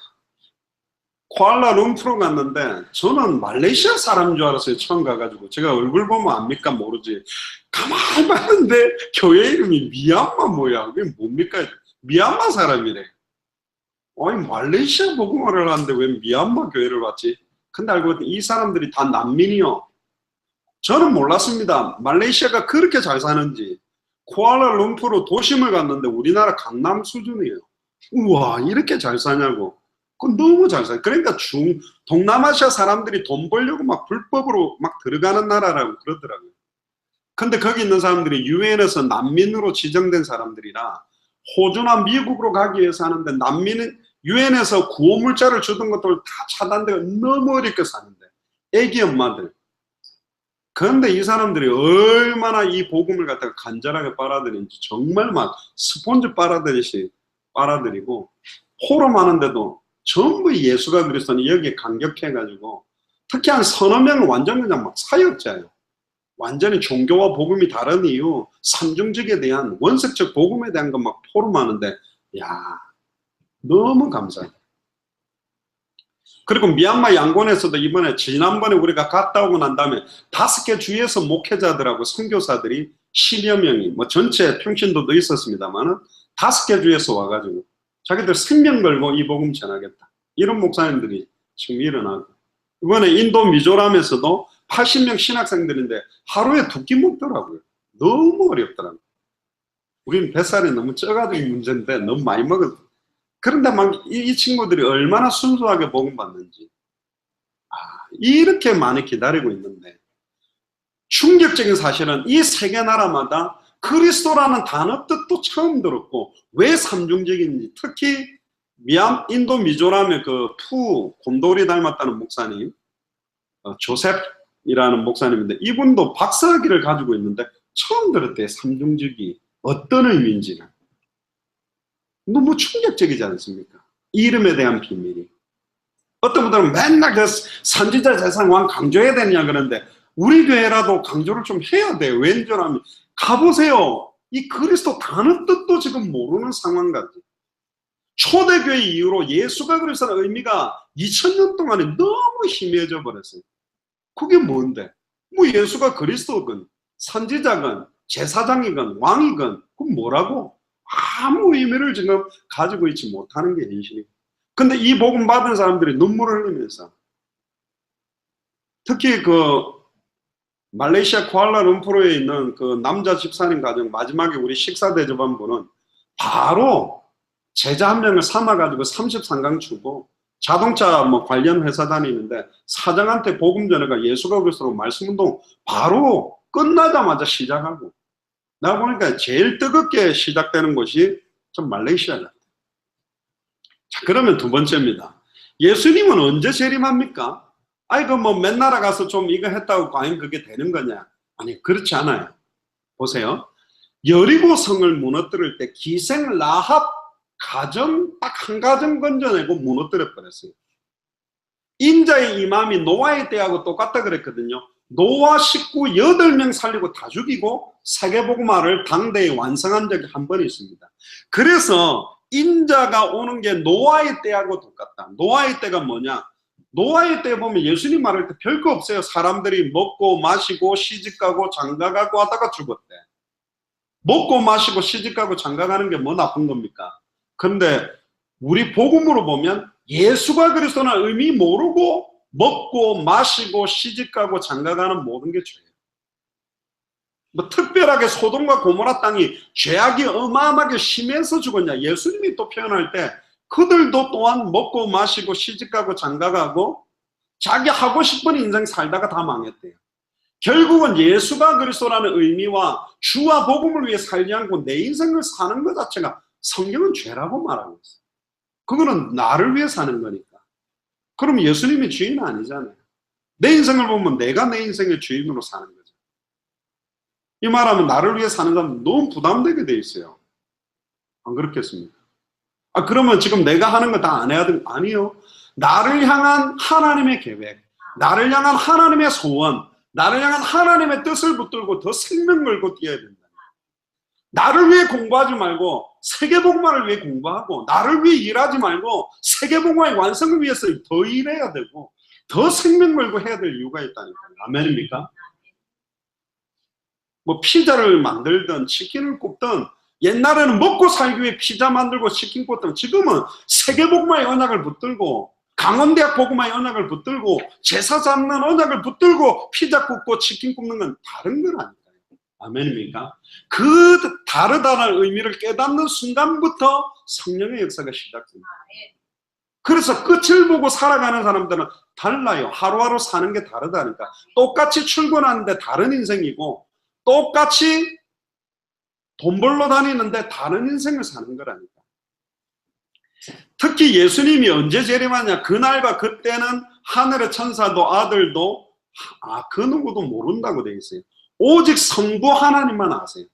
쿠알라룸푸르 갔는데 저는 말레이시아 사람인 줄 알았어요. 처음 가가지고 제가 얼굴 보면 압니까 모르지. 가만히 봤는데 교회 이름이 미얀마 뭐야? 그게 뭡니까? 미얀마 사람이래. 아니 말레이시아 복음화를 하는데 왜 미얀마 교회를 왔지? 근데 알고 보니 이 사람들이 다 난민이요. 저는 몰랐습니다. 말레이시아가 그렇게 잘 사는지. 쿠알라룸푸르 도심을 갔는데 우리나라 강남 수준이에요. 우와 이렇게 잘 사냐고. 그건 너무 잘 사요. 그러니까 동남아시아 사람들이 돈 벌려고 막 불법으로 막 들어가는 나라라고 그러더라고요. 근데 거기 있는 사람들이 유엔에서 난민으로 지정된 사람들이라 호주나 미국으로 가기 위해서 하는데 난민은 유엔에서 구호물자를 주던 것들 다 차단되고 너무 어렵게 사는데 애기 엄마들. 그런데 이 사람들이 얼마나 이 복음을 갖다가 간절하게 빨아들이는지 정말 막 스폰지 빨아들이시 빨아들이고 포럼하는데도 전부 예수가 그리스도니 여기에 감격해가지고 특히 한 서너 명은 완전 그냥 막 사역자예요. 완전히 종교와 복음이 다른 이유 삼중직에 대한 원색적 복음에 대한 것 막 포럼하는데 야 너무 감사해요. 그리고 미얀마 양곤에서도 이번에 지난번에 우리가 갔다 오고 난 다음에 5개 주에서 목회자들하고 선교사들이 10여 명이 뭐 전체 평신도도 있었습니다만은 5개 주에서 와가지고 자기들 생명 걸고 이 복음 전하겠다. 이런 목사님들이 지금 일어나고 이번에 인도 미조람에서도 80명 신학생들인데 하루에 2끼 먹더라고요. 너무 어렵더라고요. 우리는 뱃살이 너무 쪄가지고 문제인데 너무 많이 먹어도 그런데 막 이 친구들이 얼마나 순수하게 복음 받는지 이렇게 많이 기다리고 있는데 충격적인 사실은 이 세 개 나라마다 그리스도라는 단어 뜻도 처음 들었고 왜 삼중직인지 특히 인도 미조람의 그 곰돌이 닮았다는 목사님 조셉이라는 목사님인데 이분도 박사학위를 가지고 있는데 처음 들었대요. 삼중직이 어떤 의미인지를. 너무 충격적이지 않습니까? 이름에 대한 비밀이. 어떤 분들은 맨날 그 선지자 재상왕 강조해야 되느냐 그러는데 우리 교회라도 강조를 좀 해야 돼요. 왠지라면 가보세요. 이 그리스도 단어 뜻도 지금 모르는 상황 같아요. 초대교회 이후로 예수가 그리스도의 의미가 2000년 동안에 너무 희미해져 버렸어요. 그게 뭔데? 뭐 예수가 그리스도건 선지자건 제사장이건 왕이건 그건 뭐라고? 아무 의미를 지금 가지고 있지 못하는 게 현실이에요. 근데 이 복음 받은 사람들이 눈물을 흘리면서 특히 그 말레이시아 쿠알라룸푸르에 있는 그 남자 집사님 가정 마지막에 우리 식사 대접한 분은 바로 제자 한 명을 삼아가지고 33강 주고 자동차 뭐 관련 회사 다니는데 사장한테 복음 전해가 예수가 그리스도로 말씀운동 바로 끝나자마자 시작하고 나 보니까 제일 뜨겁게 시작되는 곳이 좀 말레이시아 같아요. 자, 그러면 두 번째입니다. 예수님은 언제 재림합니까? 아이, 맨 나라 가서 좀 이거 했다고 과연 그게 되는 거냐? 아니, 그렇지 않아요. 보세요. 여리고 성을 무너뜨릴 때 기생 라합 가정 딱 한 가정 건져내고 무너뜨려 버렸어요. 인자의 임함이 노아의 때하고 똑같다 그랬거든요. 노아 식구 8명 살리고 다 죽이고 세계복음화를 당대에 완성한 적이 한 번 있습니다. 그래서 인자가 오는 게 노아의 때하고 똑같다. 노아의 때가 뭐냐? 노아의 때 보면 예수님 말할 때 별거 없어요. 사람들이 먹고 마시고 시집가고 장가가고 하다가 죽었대. 먹고 마시고 시집가고 장가가는 게 뭐 나쁜 겁니까? 그런데 우리 복음으로 보면 예수가 그리스도는 의미 모르고 먹고 마시고 시집가고 장가가는 모든 게 죄예요. 뭐 특별하게 소돔과 고모라 땅이 죄악이 어마어마하게 심해서 죽었냐? 예수님이 또 표현할 때 그들도 또한 먹고 마시고 시집가고 장가가고 자기 하고 싶은 인생 살다가 다 망했대요. 결국은 예수가 그리스도라는 의미와 주와 복음을 위해 살지 않고 내 인생을 사는 것 자체가 성경은 죄라고 말하고 있어요. 그거는 나를 위해 사는 거니까. 그럼 예수님이 주인 아니잖아요. 내 인생을 보면 내가 내 인생의 주인으로 사는 거죠. 이 말하면 나를 위해 사는 사람은 너무 부담되게 돼 있어요. 안 그렇겠습니까? 아, 그러면 지금 내가 하는 거 다 안 해야 되는 거 아니요. 나를 향한 하나님의 계획, 나를 향한 하나님의 소원, 나를 향한 하나님의 뜻을 붙들고 더 생명 걸고 뛰어야 된다. 나를 위해 공부하지 말고 세계복음화를 위해 공부하고, 나를 위해 일하지 말고 세계복음화의 완성을 위해서 더 일해야 되고 더 생명 걸고 해야 될 이유가 있다니까요. 아멘입니까? 뭐 피자를 만들든 치킨을 굽든, 옛날에는 먹고 살기 위해 피자 만들고 치킨 굽든, 지금은 세계복음화의 언약을 붙들고 강원대학 복음화의 언약을 붙들고 제사 잡는 언약을 붙들고 피자 굽고 치킨 굽는 건 다른 건 아니에요. 아멘입니까? 그 다르다는 의미를 깨닫는 순간부터 성령의 역사가 시작됩니다. 그래서 끝을 보고 살아가는 사람들은 달라요. 하루하루 사는 게 다르다니까. 똑같이 출근하는데 다른 인생이고, 똑같이 돈 벌러 다니는데 다른 인생을 사는 거라니까. 특히 예수님이 언제 재림하냐? 그날과 그때는 하늘의 천사도 아들도 그 누구도 모른다고 되어 있어요. 오직 성부 하나님만 아세요.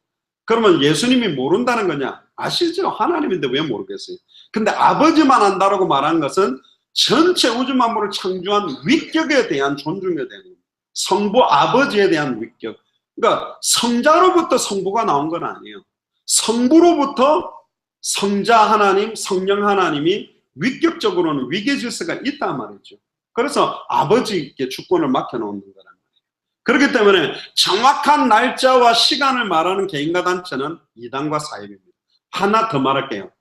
그러면 예수님이 모른다는 거냐? 아시죠? 하나님인데 왜 모르겠어요? 근데 아버지만 안다라고 말한 것은 전체 우주 만물을 창조한 위격에 대한 존중에 대한 겁니다. 성부 아버지에 대한 위격. 그러니까 성자로부터 성부가 나온 건 아니에요. 성부로부터 성자 하나님, 성령 하나님이 위격적으로는 위계 질서가 있단 말이죠. 그래서 아버지께 주권을 맡겨놓는 거란 말이에요. 그렇기 때문에 정확한 날짜와 시간을 말하는 개인과 단체는 이단과 사입입니다. 하나 더 말할게요.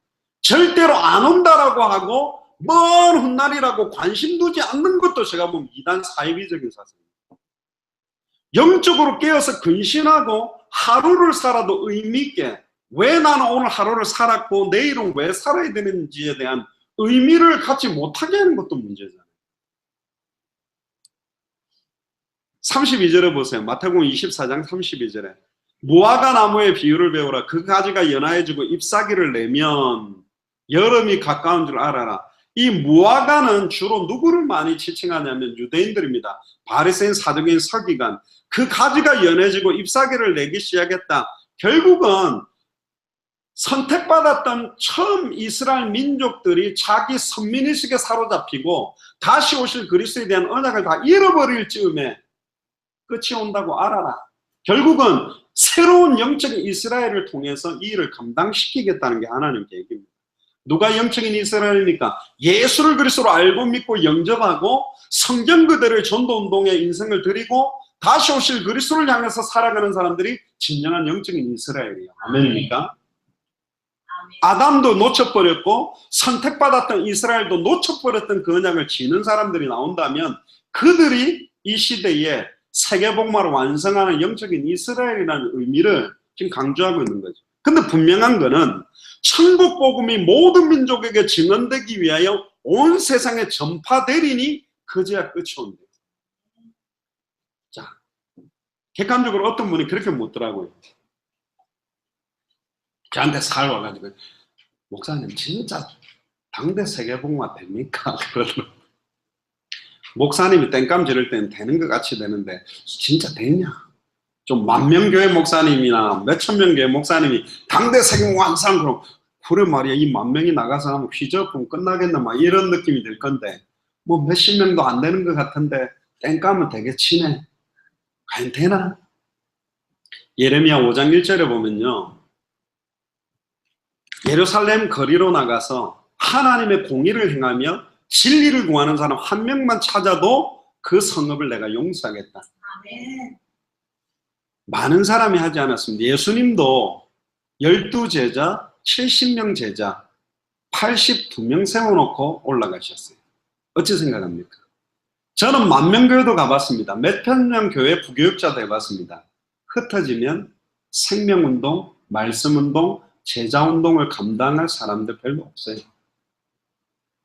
절대로 안 온다라고 하고 먼 훗날이라고 관심 두지 않는 것도 제가 보면 이단 사이비적인 사상입니다. 영적으로 깨어서 근신하고 하루를 살아도 의미 있게, 왜 나는 오늘 하루를 살았고 내일은 왜 살아야 되는지에 대한 의미를 갖지 못하게 하는 것도 문제잖아요. 32절에 보세요. 마태복음 24장 32절에 무화과 나무의 비유를 배우라. 그 가지가 연하해지고 잎사귀를 내면 여름이 가까운 줄 알아라. 이 무화과는 주로 누구를 많이 지칭하냐면 유대인들입니다. 바리새인, 사두개인, 서기관. 그 가지가 연해지고 잎사귀를 내기 시작했다. 결국은 선택받았던 처음 이스라엘 민족들이 자기 선민의식에 사로잡히고 다시 오실 그리스도에 대한 언약을 다 잃어버릴 즈음에 끝이 온다고 알아라. 결국은 새로운 영적인 이스라엘을 통해서 이 일을 감당시키겠다는 게 하나님 계획입니다. 누가 영적인 이스라엘입니까? 예수를 그리스도로 알고 믿고 영접하고 성경 그대로의 전도운동에 인생을 드리고 다시 오실 그리스도를 향해서 살아가는 사람들이 진정한 영적인 이스라엘이에요. 아멘입니까? 아담도 놓쳐버렸고 선택받았던 이스라엘도 놓쳐버렸던 그 언약을 지는 사람들이 나온다면 그들이 이 시대에 세계복음화를 완성하는 영적인 이스라엘이라는 의미를 지금 강조하고 있는 거죠. 근데 분명한 거는 천국 복음이 모든 민족에게 증언되기 위하여 온 세상에 전파되리니 그제야 끝이 온다. 자, 객관적으로 어떤 분이 그렇게 묻더라고요. 저한테 살 와가지고 목사님 진짜 당대 세계복음화 됩니까? 그러더라고요. 목사님이 땡감 지를 때는 되는 것 같이 되는데 진짜 되냐? 좀 만명교회 목사님이나 몇천명 교회 목사님이 당대 세계복음화 항상 그래 말이야 이 만명이 나가서 하면 휘저으면 끝나겠나 막 이런 느낌이 들 건데 뭐 몇십 명도 안 되는 것 같은데 땡감은 되게 치네. 과연 되나? 예레미야 5장 1절에 보면요. 예루살렘 거리로 나가서 하나님의 공의를 행하며 진리를 구하는 사람 한 명만 찾아도 그 성읍을 내가 용서하겠다. 아멘. 많은 사람이 하지 않았습니다. 예수님도 12제자, 70명 제자, 82명 세워놓고 올라가셨어요. 어찌 생각합니까? 저는 만명교회도 가봤습니다. 몇천 명 교회 부교육자도 해봤습니다. 흩어지면 생명운동, 말씀운동, 제자운동을 감당할 사람들 별로 없어요.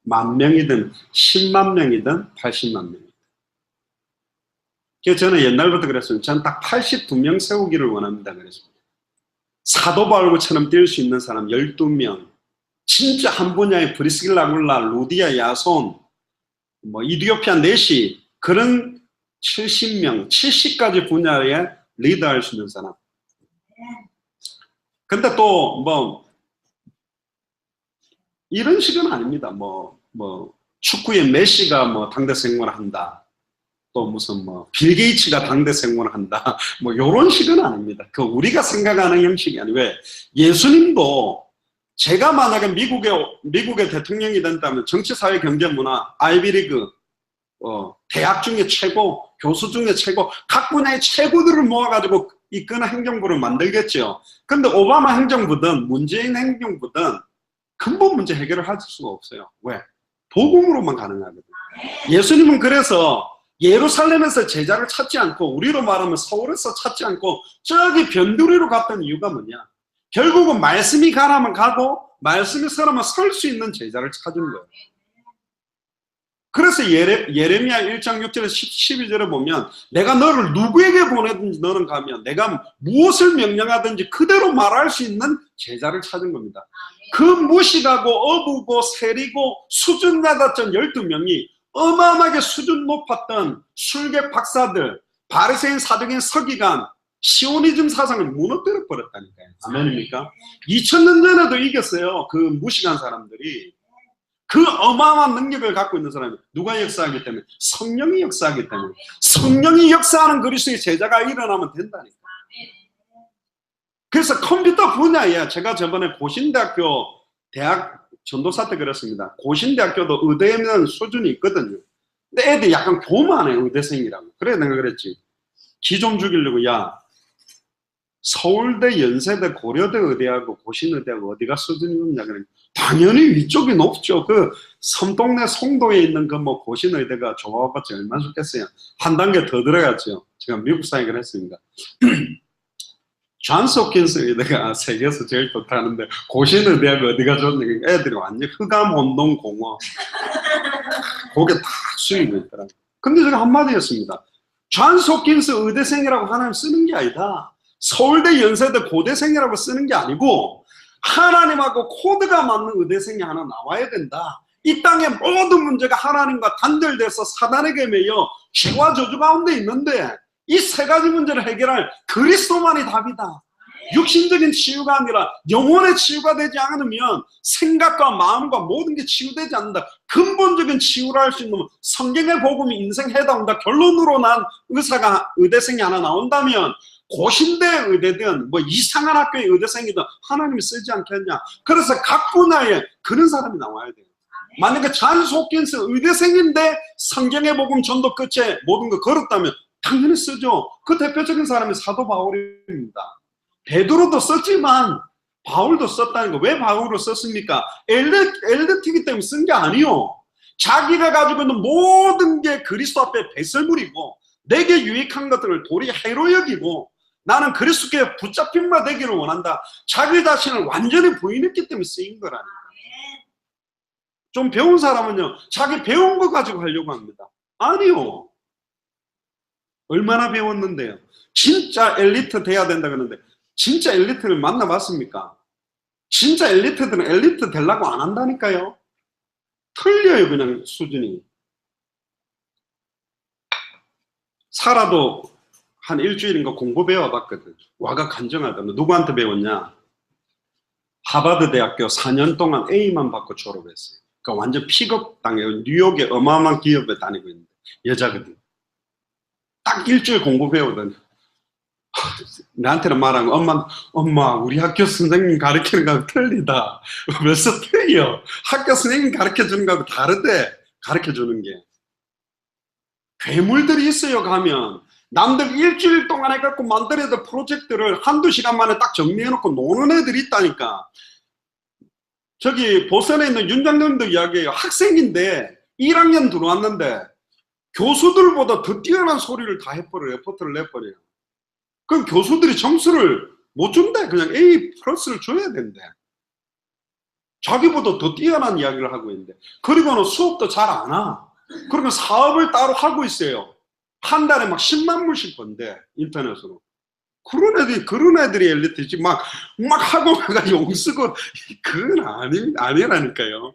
10,000명이든 10만 명이든 80만 명이든. 그래서 저는 옛날부터 그랬습니다. 저는 딱 82명 세우기를 원합니다. 그랬습니다. 사도 바울처럼 뛸 수 있는 사람 12명, 진짜 한 분야의 브리스길라 굴라, 루디아, 야손, 뭐 이디오피아 넷이 그런 70명, 70가지 분야에 리더할 수 있는 사람. 근데 또 뭐 이런 식은 아닙니다. 뭐 축구의 메시가 뭐 당대 생활을 한다. 또 무슨 뭐 빌 게이츠가 당대 생활을 한다. 뭐 요런 식은 아닙니다. 그 우리가 생각하는 형식이 아니고 왜 예수님도 제가 만약에 미국의 대통령이 된다면 정치, 사회, 경제, 문화, 아이비리그 대학 중에 최고, 교수 중에 최고, 각 분야의 최고들을 모아가지고 이끄는 행정부를 만들겠죠. 근데 오바마 행정부든 문재인 행정부든 근본 문제 해결을 할 수가 없어요. 왜? 복음으로만 가능하거든요. 예수님은 그래서 예루살렘에서 제자를 찾지 않고 우리로 말하면 서울에서 찾지 않고 저기 변두리로 갔던 이유가 뭐냐? 결국은 말씀이 가라면 가고 말씀이 서라면 설 수 있는 제자를 찾은 거예요. 그래서 예레미야 1장 6절에서 12절에 보면 내가 너를 누구에게 보내든지 너는 가면 내가 무엇을 명령하든지 그대로 말할 수 있는 제자를 찾은 겁니다. 그 무식하고 어부고 세리고 수준 낮았던 12명이 어마어마하게 수준 높았던 술객 박사들, 바리새인, 사두개인, 서기관, 시오니즘 사상을 무너뜨려 버렸다니까요. 아멘입니까? 2000년 전에도 이겼어요. 그 무식한 사람들이. 그 어마어마한 능력을 갖고 있는 사람이 누가 역사하기 때문에? 성령이 역사하기 때문에. 성령이 역사하는 그리스도의 제자가 일어나면 된다니까. 그래서 컴퓨터 분야에 제가 저번에 고신대학교 대학 전도사 때 그랬습니다. 고신대학교도 의대면 수준이 있거든요. 근데 애들이 약간 교만해, 의대생이라고. 그래 내가 그랬지. 기 좀 죽이려고 야 서울대, 연세대, 고려대 의대하고 고신의대하고 어디가 수준이 높냐 그러니까 당연히 위쪽이 높죠. 그 섬동네 송도에 있는 그 뭐 고신의대가 좋아봤자 얼마나 좋겠어요. 한 단계 더 들어갔죠. 제가 미국 사역을 했으니까. 존스 홉킨스 의대가 세계에서 제일 좋다는데 고신의대하고 어디가 좋냐. 애들이 완전 흑암 혼동 공허. 그게 다 수익이 있더라고요. 근데 제가 한마디 했습니다. 존스 홉킨스 의대생이라고 하나님 쓰는 게 아니다. 서울대, 연세대, 고대생이라고 쓰는 게 아니고 하나님하고 코드가 맞는 의대생이 하나 나와야 된다. 이 땅의 모든 문제가 하나님과 단절돼서 사단에게 매여 죄와 저주 가운데 있는데 이 세 가지 문제를 해결할 그리스도만이 답이다. 육신적인 치유가 아니라 영혼의 치유가 되지 않으면 생각과 마음과 모든 게 치유되지 않는다. 근본적인 치유를 할 수 있는 성경의 복음이 인생 해답이다. 결론으로 난 의대생이 하나 나온다면 고신대 의대든 뭐 이상한 학교의 의대생이든 하나님이 쓰지 않겠냐. 그래서 각 분야에 그런 사람이 나와야 돼요. 만약에 존스 홉킨스 의대생인데 성경의 복음 전도 끝에 모든 거 걸었다면 당연히 쓰죠. 그 대표적인 사람이 사도 바울입니다. 베드로도 썼지만 바울도 썼다는 거. 왜 바울을 썼습니까? 엘리트이기 때문에 쓴 게 아니요. 자기가 가지고 있는 모든 게 그리스도 앞에 배설물이고 내게 유익한 것들을 도리 해로 여기고 나는 그리스도께 붙잡힌 바 되기를 원한다. 자기 자신을 완전히 부인했기 때문에 쓰인 거라니까. 좀 배운 사람은요, 자기 배운 거 가지고 하려고 합니다. 아니요. 얼마나 배웠는데요. 진짜 엘리트 돼야 된다 그러는데 진짜 엘리트를 만나봤습니까? 진짜 엘리트들은 엘리트 되려고 안 한다니까요. 틀려요, 그냥 수준이. 살아도 한 일주일인가 공부 배워봤거든. 와가 간증하다. 너 누구한테 배웠냐? 하버드 대학교 4년 동안 A만 받고 졸업했어요. 그러니까 완전 픽업 당해요. 뉴욕의 어마어마한 기업에 다니고 있는데 여자거든. 딱 일주일 공부 배우더니 나한테는 말한 거, 엄마, 우리 학교 선생님 가르치는 거하고 틀리다. 벌써 틀려. 학교 선생님 가르쳐 주는 거하고 다르대. 가르쳐 주는 게. 괴물들이 있어요, 가면. 남들 일주일 동안 해갖고 만들어야 될 프로젝트를 한두 시간 만에 딱 정리해놓고 노는 애들이 있다니까. 저기 보선에 있는 윤장님도 이야기해요. 학생인데 1학년 들어왔는데 교수들보다 더 뛰어난 소리를 다 해버려요. 레포트를 내버려요. 그럼 교수들이 점수를 못 준대. 그냥 A 플러스를 줘야 된대. 자기보다 더 뛰어난 이야기를 하고 있는데. 그리고는 수업도 잘 안 와. 그러면 사업을 따로 하고 있어요. 한 달에 막 10만 불씩 번대. 인터넷으로. 그런 애들이 엘리트지. 막 학원가가 용쓰고, 그건 아니라니까요.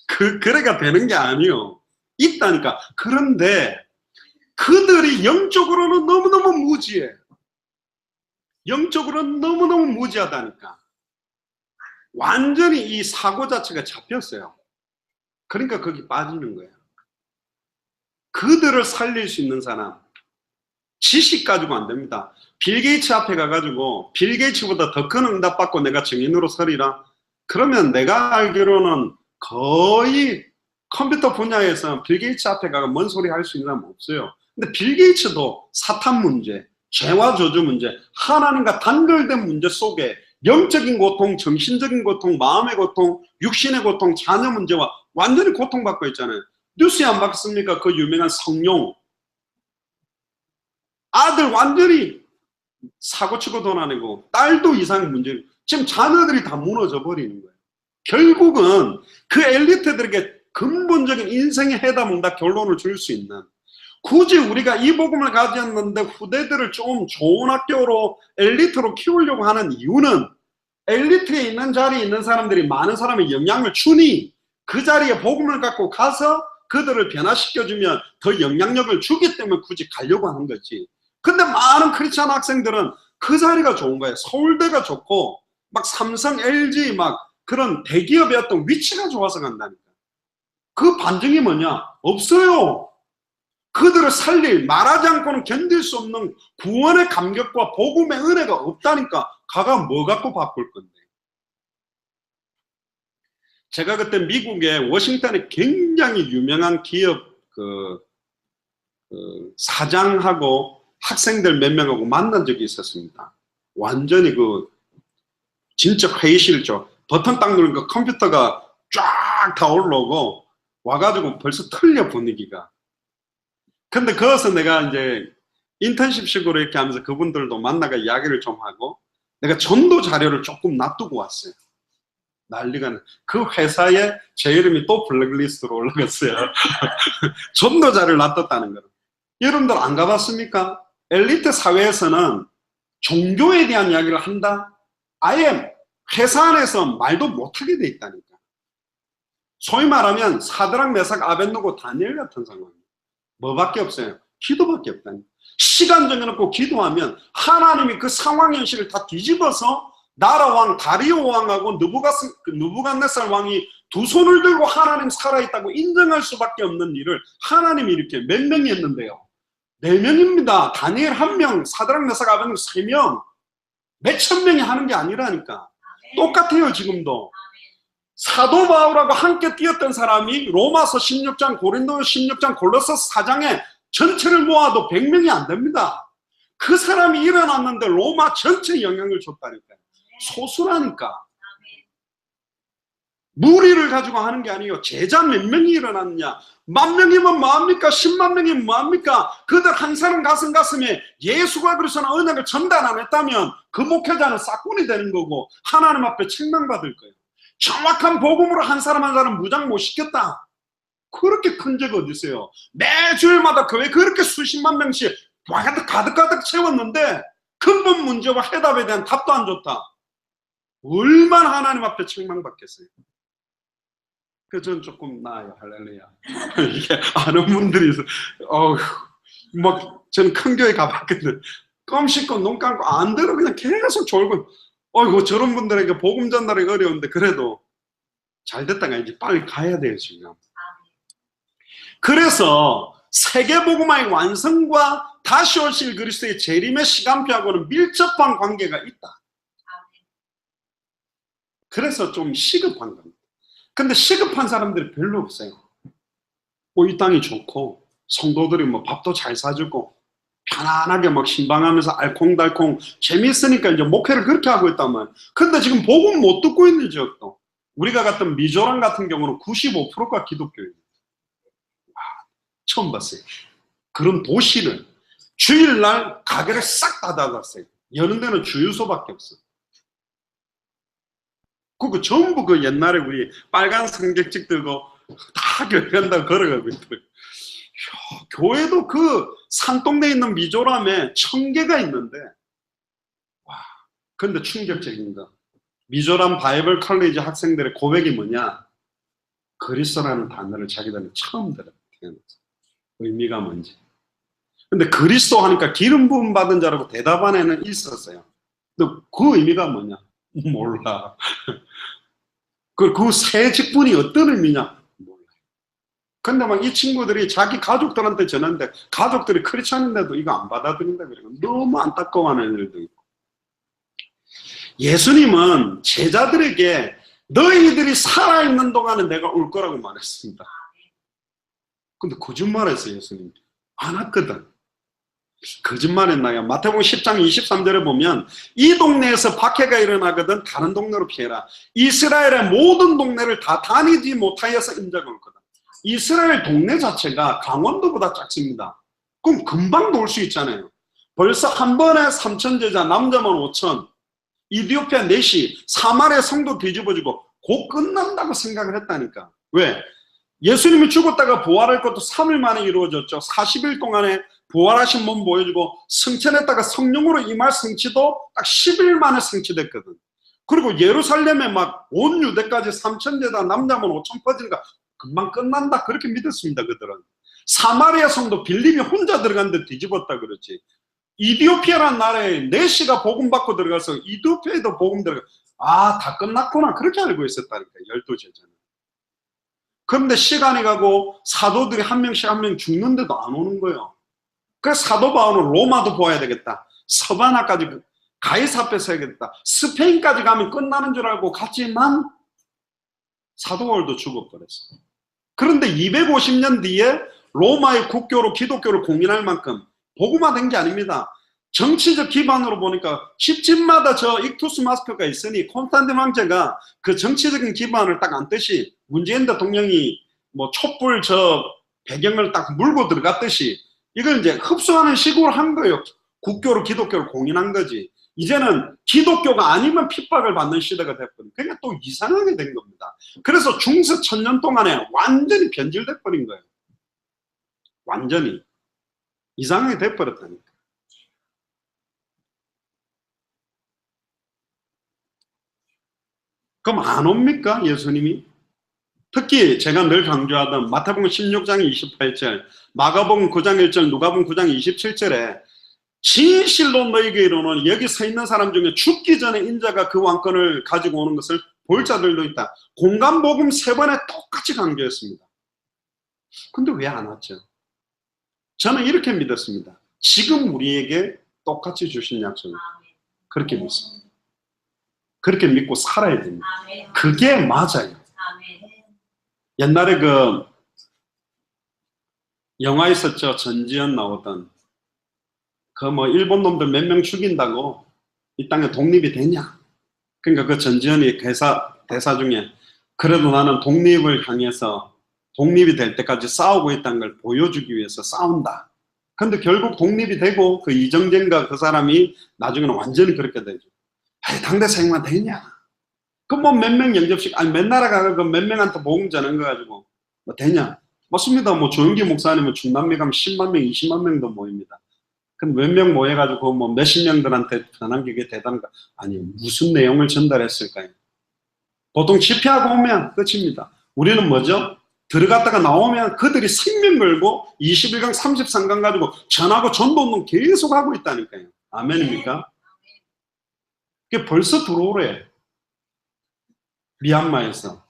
그래가 되는 게 아니요. 있다니까. 그런데 그들이 영적으로는 너무너무 무지해. 영적으로는 너무너무 무지하다니까. 완전히 이 사고 자체가 잡혔어요. 그러니까 거기 빠지는 거예요. 그들을 살릴 수 있는 사람, 지식 가지고 안 됩니다. 빌 게이츠 앞에 가가지고 빌 게이츠보다 더 큰 응답 받고 내가 증인으로 서리라. 그러면 내가 알기로는 거의 컴퓨터 분야에서 빌 게이츠 앞에 가서 뭔 소리 할 수 있는 사람 없어요. 근데 빌 게이츠도 사탄 문제, 죄와 저주 문제, 하나님과 단절된 문제 속에 영적인 고통, 정신적인 고통, 마음의 고통, 육신의 고통, 자녀 문제와 완전히 고통받고 있잖아요. 뉴스에 안 봤습니까? 그 유명한 성룡. 아들 완전히 사고치고 돈 안 내고 딸도 이상 문제. 지금 자녀들이 다 무너져 버리는 거예요. 결국은 그 엘리트들에게 근본적인 인생의 해답응답 결론을 줄 수 있는, 굳이 우리가 이 복음을 가졌는데 후대들을 좀 좋은 학교로 엘리트로 키우려고 하는 이유는 엘리트에 있는 자리에 있는 사람들이 많은 사람의 영향을 주니 그 자리에 복음을 갖고 가서 그들을 변화시켜주면 더 영향력을 주기 때문에 굳이 가려고 하는 거지. 근데 많은 크리스찬 학생들은 그 자리가 좋은 거예요. 서울대가 좋고 막 삼성, LG 막 그런 대기업의 어떤 위치가 좋아서 간다니까. 그 반증이 뭐냐? 없어요. 그들을 살릴, 말하지 않고는 견딜 수 없는 구원의 감격과 복음의 은혜가 없다니까. 가가 뭐 갖고 바꿀 건데. 제가 그때 미국의 워싱턴에 굉장히 유명한 기업 사장하고 학생들 몇 명하고 만난 적이 있었습니다. 완전히 진짜 회의실죠. 버튼 딱 누르니까 컴퓨터가 쫙 다 올라오고 와가지고 벌써 틀려 분위기가. 근데 거기서 내가 이제 인턴십식으로 이렇게 하면서 그분들도 만나가 이야기를 좀 하고 내가 전도 자료를 조금 놔두고 왔어요. 난리가 나. 그 회사에 제 이름이 또 블랙리스트로 올라갔어요. 전도 자료를 놔뒀다는 거예요. 여러분들 안 가봤습니까? 엘리트 사회에서는 종교에 대한 이야기를 한다? 아예 회사 안에서 말도 못하게 돼 있다니까. 소위 말하면 사드락, 메삭, 아벳느고, 다니엘 같은 상황이에요. 뭐밖에 없어요? 기도밖에 없다니까. 시간 정해놓고 기도하면 하나님이 그 상황 현실을 다 뒤집어서 나라왕 다리오 왕하고 느부갓네살 왕이 두 손을 들고 하나님 살아있다고 인정할 수밖에 없는 일을 하나님이 이렇게 몇 명이 했는데요. 4명입니다. 다니엘 1명, 사드락, 메삭, 아벳느고 3명. 몇천 명이 하는 게 아니라니까. 똑같아요, 지금도. 사도 바울하고 함께 뛰었던 사람이 로마서 16장, 고린도 16장, 골로새서 4장에 전체를 모아도 100명이 안 됩니다. 그 사람이 일어났는데 로마 전체에 영향을 줬다니까요. 소수라니까. 무리를 가지고 하는 게 아니에요. 제자 몇 명이 일어났냐? 10,000명이면 뭐합니까? 10만 명이면 뭐합니까? 그들 한 사람 가슴에 예수가 그리스도의 언약을 전달 안 했다면 그 목회자는 싹군이 되는 거고 하나님 앞에 책망받을 거예요. 정확한 복음으로 한 사람 한 사람 무장 못 시켰다. 그렇게 큰 적 어디 있어요? 매주일마다 교회 그렇게 수십만 명씩 가득 채웠는데 근본 문제와 해답에 대한 답도 안 줬다. 얼마나 하나님 앞에 책망받겠어요. 그래서 저는 조금 나아요. 할렐루야. 이게 아는 분들이 있어. 막 저는 큰 교회 가봤거든. 껌 씻고 눈 감고 안 들어 그냥 계속 졸고. 저런 분들에게 복음 전달이 어려운데 그래도 잘 됐다가 이제 빨리 가야 돼요 지금. 그래서 세계복음화의 완성과 다시 오실 그리스도의 재림의 시간표하고는 밀접한 관계가 있다. 그래서 좀 시급한 겁니다. 근데 시급한 사람들이 별로 없어요. 이 땅이 좋고 성도들이 밥도 잘 사주고 편안하게 신방하면서 알콩달콩 재밌으니까 이제 목회를 그렇게 하고 있다면, 근데 지금 복음 못 듣고 있는 지역도, 우리가 갔던 미조람 같은 경우는 95%가 기독교입니다. 처음 봤어요. 그런 도시를 주일날 가게를 싹 다 닫았어요. 여는 데는 주유소밖에 없어요. 그거 전부 그 옛날에 우리 빨간 성경책 들고 다 교회 간다고 걸어가고 있더라고요. 교회도 그 산동네에 있는 미조람에 1000개가 있는데, 근데 충격적인 거, 미조람 바이블 컬리지 학생들의 고백이 뭐냐? 그리스도라는 단어를 자기들은 처음 들어요. 의미가 뭔지. 근데 그리스도 하니까 기름 부음 받은 자라고 대답한 애는 있었어요. 근데 그 의미가 뭐냐? 몰라. 그 새 직분이 어떤 의미냐? 몰라. 근데 이 친구들이 자기 가족들한테 전하는데 가족들이 크리스찬인데도 이거 안 받아들인다 그래요. 너무 안타까워하는 애들도 있고. 예수님은 제자들에게 너희들이 살아있는 동안에 내가 올 거라고 말했습니다. 근데 거짓말했어요. 예수님 안 왔거든. 거짓말했나요? 마태복음 10장 23절에 보면 이 동네에서 박해가 일어나거든 다른 동네로 피해라. 이스라엘의 모든 동네를 다 다니지 못하여서 인자가 올 거다. 이스라엘 동네 자체가 강원도보다 작습니다. 그럼 금방 놀 수 있잖아요. 벌써 한 번에 3,000제자, 남자만 5,000, 이디오피아 넷이, 사마리아 성도 뒤집어지고 곧 끝난다고 생각을 했다니까. 왜? 예수님이 죽었다가 부활할 것도 3일 만에 이루어졌죠. 40일 동안에 부활하신 몸 보여주고 승천했다가 성령으로 임할 성취도 딱 10일 만에 성취됐거든. 그리고 예루살렘에 온 유대까지 3,000제자, 남자만 5,000 퍼지니까 금방 끝난다 그렇게 믿었습니다. 그들은. 사마리아 성도 빌립이 혼자 들어갔는데 뒤집었다 그러지. 이디오피아라는 나라에 네시가 복음 받고 들어가서 이디오피아에도 복음 들어가. 다 끝났구나 그렇게 알고 있었다니까 12제자는. 그런데 시간이 가고 사도들이 한 명씩 한 명 죽는데도 안 오는 거예요. 그래서 사도 바울은 로마도 보아야 되겠다. 서바나까지 가이사 앞에 서야겠다. 스페인까지 가면 끝나는 줄 알고 갔지만 사도 바울도 죽어버렸어요. 그런데 250년 뒤에 로마의 국교로 기독교를 공인할 만큼 복음화된 게 아닙니다. 정치적 기반으로 보니까 집집마다 저 익투스 마스크가 있으니 콘스탄틴 황제가 그 정치적인 기반을 딱 안듯이 문재인 대통령이 촛불 저 배경을 딱 물고 들어갔듯이 이걸 이제 흡수하는 식으로 한 거예요. 국교로 기독교를 공인한 거지. 이제는 기독교가 아니면 핍박을 받는 시대가 됐거든요. 그러니까 또 이상하게 된 겁니다. 그래서 중세 1000년 동안에 완전히 변질돼 버린 거예요. 완전히 이상하게 돼버렸다니까. 그럼 안 옵니까? 예수님이? 특히 제가 늘 강조하던 마태복음 16장 28절, 마가복음 9장 1절, 누가복음 9장 27절에 진실로 너희에게 이르노니 여기 서 있는 사람 중에 죽기 전에 인자가 그 왕권을 가지고 오는 것을 볼 자들도 있다. 공간복음 3번에 똑같이 강조했습니다. 근데 왜 안 왔죠? 저는 이렇게 믿었습니다. 지금 우리에게 똑같이 주신 약속을 그렇게 믿습니다. 그렇게 믿고 살아야 됩니다. 그게 맞아요. 옛날에 그 영화 있었죠. 전지현 나오던 그 일본 놈들 몇 명 죽인다고 이 땅에 독립이 되냐. 그러니까 그 전지현이 대사 중에 그래도 나는 독립을 향해서 독립이 될 때까지 싸우고 있다는 걸 보여주기 위해서 싸운다. 근데 결국 독립이 되고 그 이정재인가 그 사람이 나중에는 완전히 그렇게 되죠. 당대 생만 되냐? 그 몇 명 영접식, 몇 나라 가서 그 몇 명한테 복음 전한 거 가지고 되냐? 맞습니다. 조영기 목사님은 중남미 가면 10만 명, 20만 명도 모입니다. 그럼 몇 명 모여가지고 뭐 몇십 명들한테 전한 게 대단한가? 아니, 무슨 내용을 전달했을까요? 보통 집회하고 오면 끝입니다. 우리는 뭐죠? 들어갔다가 나오면 그들이 생명 걸고 21강 33강 가지고 전하고 전도운동 계속 하고 있다니까요. 아멘입니까? 그게 벌써 들어오래. 미얀마에서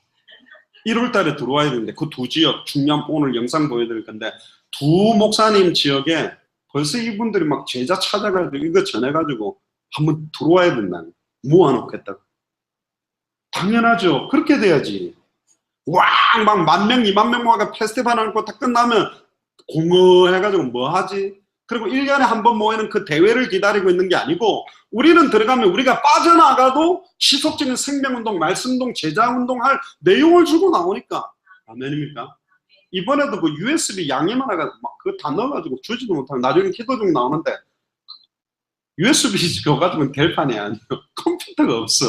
1월 달에 들어와야 되는데 그 두 지역 중요한, 오늘 영상 보여드릴 건데 두 목사님 지역에 벌써 이분들이 막 제자 찾아가지고 이거 전해가지고 한번 들어와야 된다는, 모아놓겠다고. 당연하죠. 그렇게 돼야지. 왕 막 10,000명 20,000명 모아가 페스티벌 하고 다 끝나면 공허해가지고 뭐 하지? 그리고 1년에 한 번 모이는 그 대회를 기다리고 있는 게 아니고, 우리는 들어가면 우리가 빠져나가도 지속적인 생명운동, 말씀운동, 제자운동 할 내용을 주고 나오니까. 아멘입니까? 이번에도 그 USB 양념 하나가 막 그거 다 넣어가지고 주지도 못하고 나중에 기도 중 나오는데, USB 그거 가지고는 될 판이 아니에요. 컴퓨터가 없어.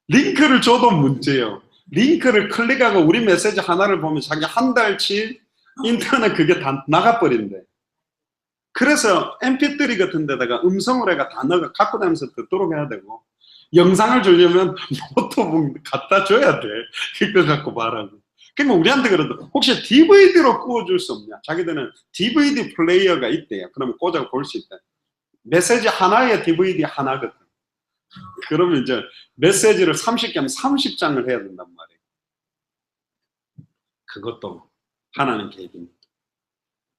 링크를 줘도 문제예요. 링크를 클릭하고 우리 메시지 하나를 보면 자기 한 달치 인터넷 그게 다 나가버린대. 그래서 mp3 같은 데다가 음성을 해가 다 넣어 갖고 다니면서 듣도록 해야 되고, 영상을 주려면 노트북 갖다 줘야 돼. 그거 갖고 말하고. 그러니까 우리한테 그래도 혹시 DVD로 구워줄 수 없냐? 자기들은 DVD 플레이어가 있대요. 그러면 꽂아 볼 수 있다. 메시지 하나에 DVD 하나거든. 그러면 이제 메시지를 30개면 30장을 해야 된단 말이에요. 그것도 하나님 계획입니다.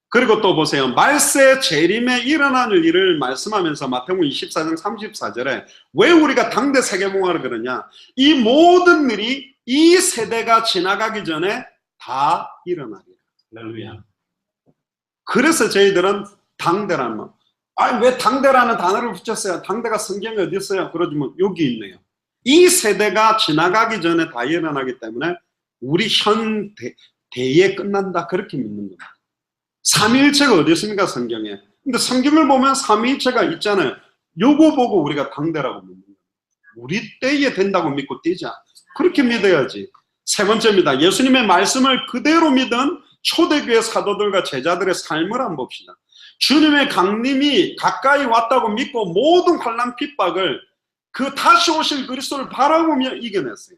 그리고 또 보세요. 말세 재림에 일어나는 일을 말씀하면서 마태복음 24장 34절에 왜 우리가 당대 세계봉화를 그러냐? 이 모든 일이 이 세대가 지나가기 전에 다 일어나리라. 할렐루야. 그래서 저희들은 당대라는 말. 아니, 왜 당대라는 단어를 붙였어요? 당대가 성경에 어디 있어요? 그러지만 여기 있네요. 이 세대가 지나가기 전에 다 일어나기 때문에 우리 현 대에 끝난다, 그렇게 믿는 겁니다. 삼위일체가 어디 있습니까? 성경에. 근데 성경을 보면 삼위일체가 있잖아요. 요거 보고 우리가 당대라고 믿는 거예요. 우리 때에 된다고 믿고 뛰자. 그렇게 믿어야지. 세 번째입니다. 예수님의 말씀을 그대로 믿은 초대교회 사도들과 제자들의 삶을 한번 봅시다. 주님의 강림이 가까이 왔다고 믿고 모든 환난 핍박을 그 다시 오실 그리스도를 바라보며 이겨냈어요.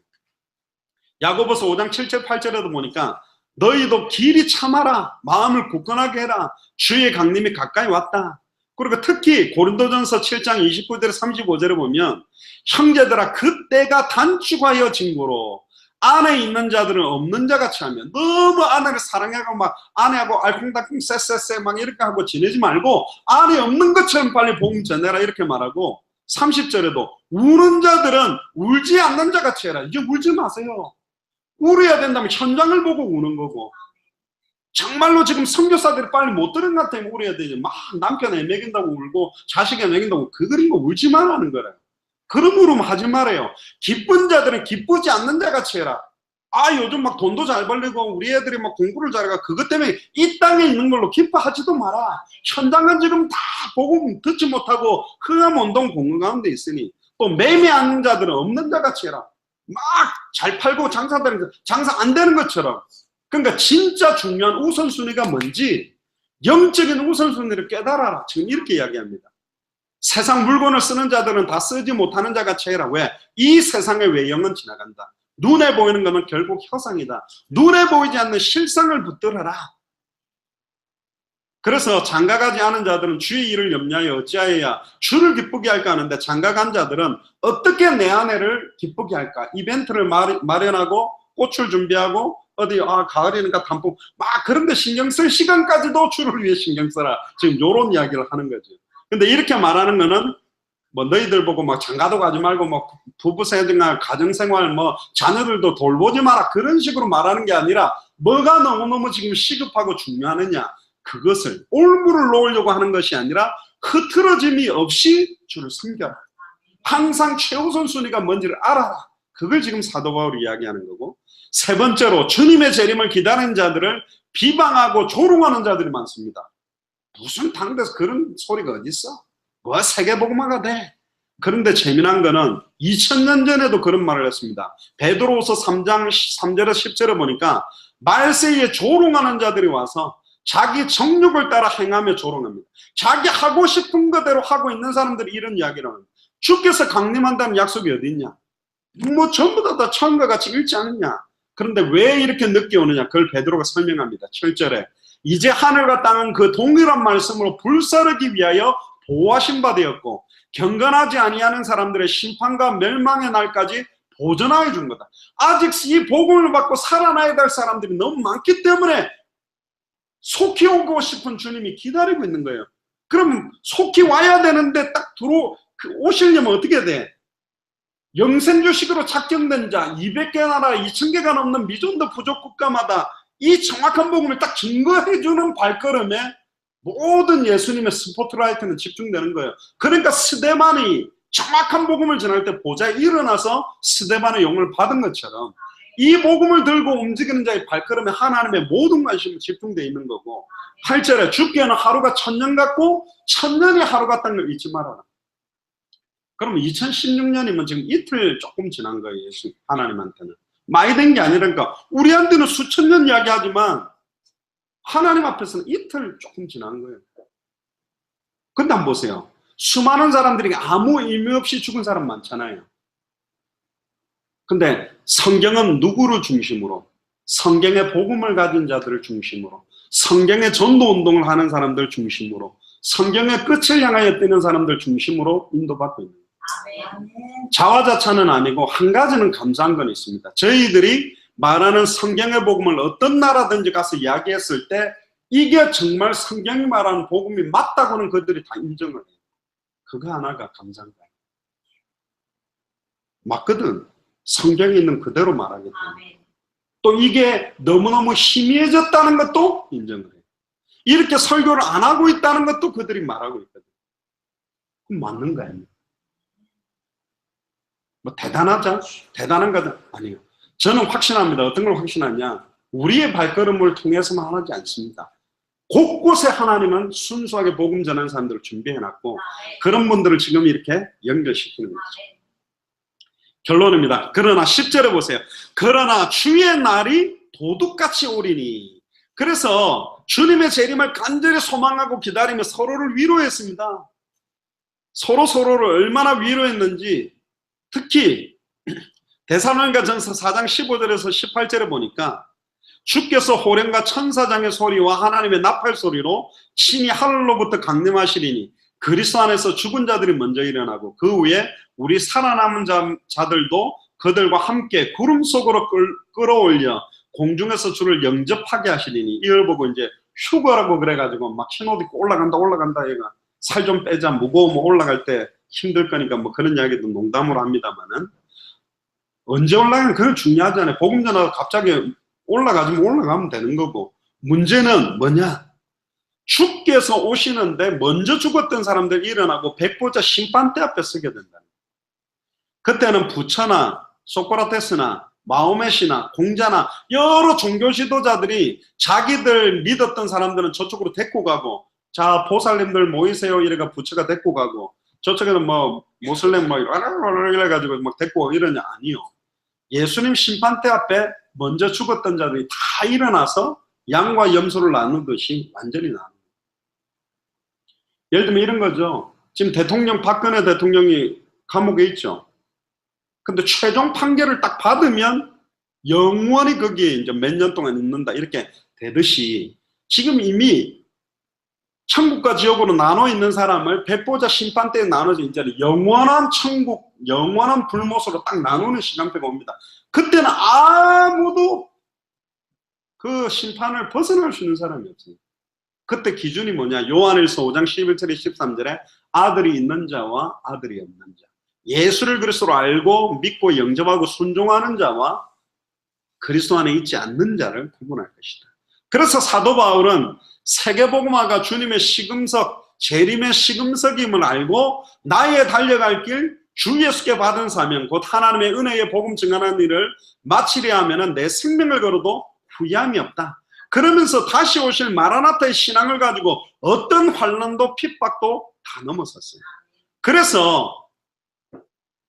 야고보서 5장 7절 8절에도 보니까 너희도 길이 참아라, 마음을 굳건하게 해라, 주의 강림이 가까이 왔다. 그리고 특히 고린도전서 7장 29절 35절에 보면 형제들아 그때가 단축하여 진고로 안에 있는 자들은 없는 자같이 하며, 너무 아내를 사랑하고 막 아내하고 알콩달콩 쎄쎄쎄 막 이렇게 하고 지내지 말고 안에 없는 것처럼 빨리 복음 전해라, 이렇게 말하고 30절에도 우는 자들은 울지 않는 자같이 해라. 이제 울지 마세요. 울어야 된다면 현장을 보고 우는 거고, 정말로 지금 선교사들이 빨리 못 들은 것 같으면 울어야 되지. 막 남편에 먹인다고 울고 자식에 먹인다고 그런 거 울지 말라는 거래요. 그런 울음 하지 말아요. 기쁜 자들은 기쁘지 않는 자같이 해라. 아, 요즘 막 돈도 잘 벌리고 우리 애들이 막 공부를 잘해가 그것 때문에 이 땅에 있는 걸로 기뻐하지도 마라. 현장은 지금 다 보고 듣지 못하고 흥함 운동 공간 가운데 있으니, 또 매매하는 자들은 없는 자같이 해라. 막 잘 팔고 장사되는, 장사 안 되는 것처럼. 그러니까 진짜 중요한 우선순위가 뭔지, 영적인 우선순위를 깨달아라. 지금 이렇게 이야기합니다. 세상 물건을 쓰는 자들은 다 쓰지 못하는 자같이 해라. 왜? 이 세상의 외형은 지나간다. 눈에 보이는 것은 결국 허상이다. 눈에 보이지 않는 실상을 붙들어라. 그래서 장가가지 않은 자들은 주의 일을 염려하여 어찌하여야 주를 기쁘게 할까 하는데, 장가간 자들은 어떻게 내 아내를 기쁘게 할까? 이벤트를 마련하고 꽃을 준비하고 어디 가을이니까 단풍 막 그런데 신경 쓸 시간까지도 주를 위해 신경 써라. 지금 요런 이야기를 하는 거죠. 근데 이렇게 말하는 거는 뭐 너희들 보고 막 장가도 가지 말고 뭐 부부생활, 가정생활, 뭐 자녀들도 돌보지 마라, 그런 식으로 말하는 게 아니라, 뭐가 너무너무 지금 시급하고 중요하느냐, 그것을 올무를 놓으려고 하는 것이 아니라 흐트러짐이 없이 주를 섬겨라. 항상 최우선 순위가 뭔지를 알아라. 그걸 지금 사도 바울이 이야기하는 거고, 세 번째로 주님의 재림을 기다리는 자들을 비방하고 조롱하는 자들이 많습니다. 무슨 당대에서 그런 소리가 어디 있어? 뭐 세계복음화가 돼? 그런데 재미난 거는 2000년 전에도 그런 말을 했습니다. 베드로후서 3장 3절에 10절에 보니까 말세에 조롱하는 자들이 와서 자기 정욕을 따라 행하며 조롱합니다. 자기 하고 싶은 거대로 하고 있는 사람들이 이런 이야기를 합니다. 주께서 강림한다는 약속이 어디 있냐? 뭐 전부 다 처음과 같이 읽지 않느냐? 그런데 왜 이렇게 늦게 오느냐? 그걸 베드로가 설명합니다. 7절에 이제 하늘과 땅은 그 동일한 말씀으로 불사르기 위하여 보호하신 바 되었고 경건하지 아니하는 사람들의 심판과 멸망의 날까지 보전하여 준 거다. 아직 이 복음을 받고 살아나야 될 사람들이 너무 많기 때문에 속히 오고 싶은 주님이 기다리고 있는 거예요. 그럼 속히 와야 되는데 딱 오시려면 어떻게 돼? 영생주식으로 작정된 자 200개 나라 2000개가 넘는 미존도 부족 국가마다 이 정확한 복음을 딱 증거해주는 발걸음에 모든 예수님의 스포트라이트는 집중되는 거예요. 그러니까 스데반이 정확한 복음을 전할 때 보좌에 일어나서 스데반의 용을 받은 것처럼 이 복음을 들고 움직이는 자의 발걸음에 하나님의 모든 관심이 집중되어 있는 거고 8절에 죽기에는 하루가 1000년 같고 1000년이 하루 같다는 걸 잊지 말아라. 그러면 2016년이면 지금 이틀 조금 지난 거예요. 예수 하나님한테는. 많이 된 게 아니라니까. 우리한테는 수천 년 이야기하지만 하나님 앞에서는 이틀 조금 지난 거예요. 근데 한번 보세요. 수많은 사람들이 아무 의미 없이 죽은 사람 많잖아요. 근데 성경은 누구를 중심으로? 성경의 복음을 가진 자들을 중심으로, 성경의 전도운동을 하는 사람들 중심으로, 성경의 끝을 향하여 뛰는 사람들 중심으로 인도받고 있는 거예요. 자화자찬은 아니고 한 가지는 감사한 건 있습니다. 저희들이 말하는 성경의 복음을 어떤 나라든지 가서 이야기했을 때 이게 정말 성경이 말하는 복음이 맞다고는 그들이 다 인정을 해요. 그거 하나가 감사한 거예요. 맞거든. 성경에 있는 그대로 말하기 때문에. 또 이게 너무너무 희미해졌다는 것도 인정을 해요. 이렇게 설교를 안 하고 있다는 것도 그들이 말하고 있거든. 그럼 맞는 거예요. 뭐 대단하죠? 대단한 거죠? 아니요. 저는 확신합니다. 어떤 걸 확신하냐? 우리의 발걸음을 통해서만 하지 않습니다. 곳곳에 하나님은 순수하게 복음 전하는 사람들을 준비해놨고 그런 분들을 지금 이렇게 연결시키는 거죠. 결론입니다. 그러나 10절에 보세요. 그러나 주의 날이 도둑같이 오리니. 그래서 주님의 재림을 간절히 소망하고 기다리며 서로를 위로했습니다. 서로를 얼마나 위로했는지 특히 데살로니가전서 4장 15절에서 18절에 보니까 주께서 호령과 천사장의 소리와 하나님의 나팔 소리로 친히 하늘로부터 강림하시리니 그리스도 안에서 죽은 자들이 먼저 일어나고 그 후에 우리 살아남은 자들도 그들과 함께 구름 속으로 끌어올려 공중에서 주를 영접하게 하시리니. 이걸 보고 이제 휴거라고 그래가지고 막 신옷 입고 올라간다 얘가 살 좀 빼자, 무거우면 올라갈 때 힘들 거니까 뭐 그런 이야기도 농담으로 합니다만은 언제 올라가면 그건 중요하지 않아요. 복음 전하고 갑자기 올라가면 되는 거고, 문제는 뭐냐? 주께서 오시는데 먼저 죽었던 사람들 일어나고 백보자 심판대 앞에 서게 된다. 그때는 부처나 소크라테스나 마호메시나 공자나 여러 종교 지도자들이 자기들 믿었던 사람들은 저쪽으로 데리고 가고, 자 보살님들 모이세요 이래가 부처가 데리고 가고, 저쪽에는 뭐 모슬렘 막 이래가지고 막 데리고 가고 이러냐? 아니요. 예수님 심판대 앞에 먼저 죽었던 자들이 다 일어나서 양과 염소를 나누듯이 완전히 나누는 거예요. 예를 들면 이런 거죠. 지금 박근혜 대통령이 감옥에 있죠. 근데 최종 판결을 딱 받으면 영원히 거기에 이제 몇 년 동안 있는다 이렇게 되듯이 지금 이미 천국과 지옥으로 나눠 있는 사람을 백보자 심판대에 나눠져 이제는 영원한 천국, 영원한 불못으로 딱 나누는 시간대가 옵니다. 그때는 아무도 그 심판을 벗어날 수 있는 사람이 없어요. 그때 기준이 뭐냐? 요한일서 5장 11절에 13절에 아들이 있는 자와 아들이 없는 자, 예수를 그리스도로 알고 믿고 영접하고 순종하는 자와 그리스도 안에 있지 않는 자를 구분할 것이다. 그래서 사도 바울은 세계복음화가 주님의 시금석, 재림의 시금석임을 알고 나의 달려갈 길, 주 예수께 받은 사명, 곧 하나님의 은혜의 복음 증언하는 일을 마치려 하면은 내 생명을 걸어도 후회함이 없다. 그러면서 다시 오실 마라나타의 신앙을 가지고 어떤 환난도 핍박도 다 넘어섰어요. 그래서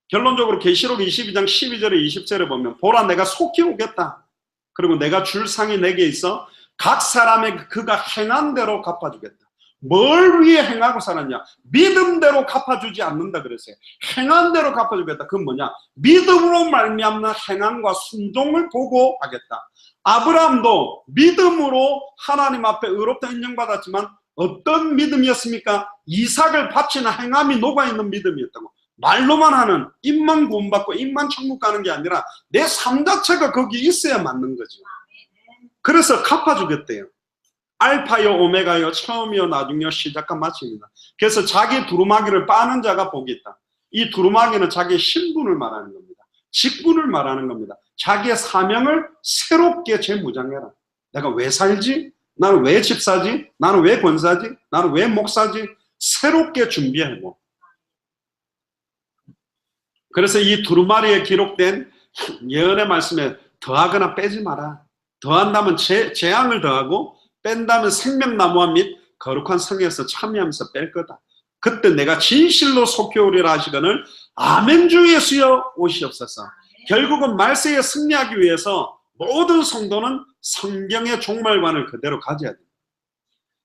결론적으로 계시록 22장 12절에 20절에 보면 보라 내가 속히 오겠다. 그리고 내가 줄 상이 내게 있어 각 사람의 그가 행한 대로 갚아주겠다. 뭘 위해 행하고 살았냐? 믿음대로 갚아주지 않는다 그랬어요. 행한 대로 갚아주겠다. 그건 뭐냐? 믿음으로 말미암는 행함과 순종을 보고 하겠다. 아브라함도 믿음으로 하나님 앞에 의롭다 인정받았지만 어떤 믿음이었습니까? 이삭을 바치는 행함이 녹아있는 믿음이었다고. 말로만 하는, 입만 구원받고 입만 천국 가는 게 아니라 내 삶 자체가 거기 있어야 맞는 거죠. 그래서 갚아주겠대요. 알파요 오메가요, 처음이요 나중이요 시작과 마침이다. 그래서 자기 두루마기를 빠는 자가 복이 있다. 이 두루마기는 자기의 신분을 말하는 겁니다. 직분을 말하는 겁니다. 자기의 사명을 새롭게 재무장해라. 내가 왜 살지? 나는 왜 집사지? 나는 왜 권사지? 나는 왜 목사지? 새롭게 준비하고. 그래서 이 두루마리에 기록된 예언의 말씀에 더하거나 빼지 마라. 더한다면 재앙을 더하고 뺀다면 생명나무와 및 거룩한 성에서 참여하면서 뺄 거다. 그때 내가 진실로 속히 오리라 하시거늘 아멘 주 예수여 오시옵소서. 결국은 말세에 승리하기 위해서 모든 성도는 성경의 종말관을 그대로 가져야 됩니다.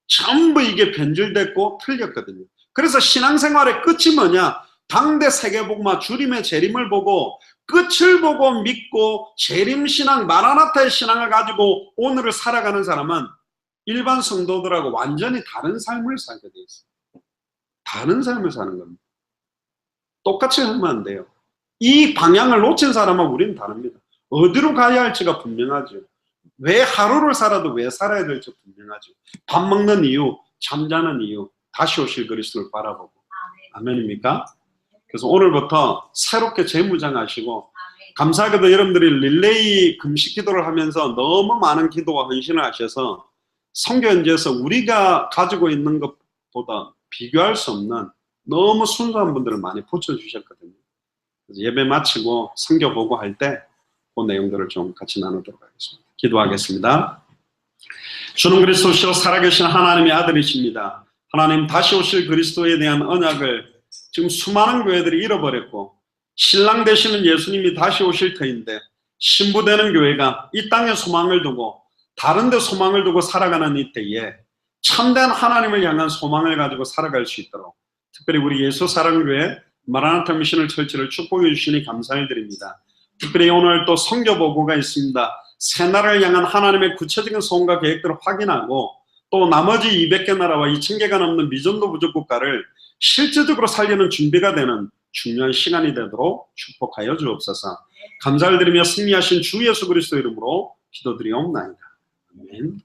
전부 이게 변질됐고 틀렸거든요. 그래서 신앙생활의 끝이 뭐냐? 당대 세계복음화 주림의 재림을 보고 끝을 보고 믿고 재림신앙 마라나타의 신앙을 가지고 오늘을 살아가는 사람은 일반 성도들하고 완전히 다른 삶을 살게 돼 있어요. 다른 삶을 사는 겁니다. 똑같이 하면 안 돼요. 이 방향을 놓친 사람하고 우리는 다릅니다. 어디로 가야 할지가 분명하죠. 왜 하루를 살아도 왜 살아야 될지 분명하죠. 밥 먹는 이유, 잠자는 이유, 다시 오실 그리스도를 바라보고. 아멘입니까? 그래서 오늘부터 새롭게 재무장하시고, 감사하게도 여러분들이 릴레이 금식 기도를 하면서 너무 많은 기도와 헌신을 하셔서 선교 현지에서 우리가 가지고 있는 것보다 비교할 수 없는 너무 순수한 분들을 많이 붙여주셨거든요. 그래서 예배 마치고 선교 보고 할 때 그 내용들을 좀 같이 나누도록 하겠습니다. 기도하겠습니다. 주는 그리스도시요 살아계신 하나님의 아들이십니다. 하나님 다시 오실 그리스도에 대한 언약을 지금 수많은 교회들이 잃어버렸고 신랑 되시는 예수님이 다시 오실 터인데 신부되는 교회가 이 땅에 소망을 두고 다른 데 소망을 두고 살아가는 이때에 참된 하나님을 향한 소망을 가지고 살아갈 수 있도록 특별히 우리 예수 사랑교회 마라나타 미션을 철치를 축복해 주시니 감사를 드립니다. 특별히 오늘 또 선교 보고가 있습니다. 새 나라를 향한 하나님의 구체적인 소원과 계획들을 확인하고 또 나머지 200개 나라와 2000개가 넘는 미전도 부족 국가를 실질적으로 살리는 준비가 되는 중요한 시간이 되도록 축복하여 주옵소서. 감사를 드리며 승리하신 주 예수 그리스도 이름으로 기도드리옵나이다. 아멘.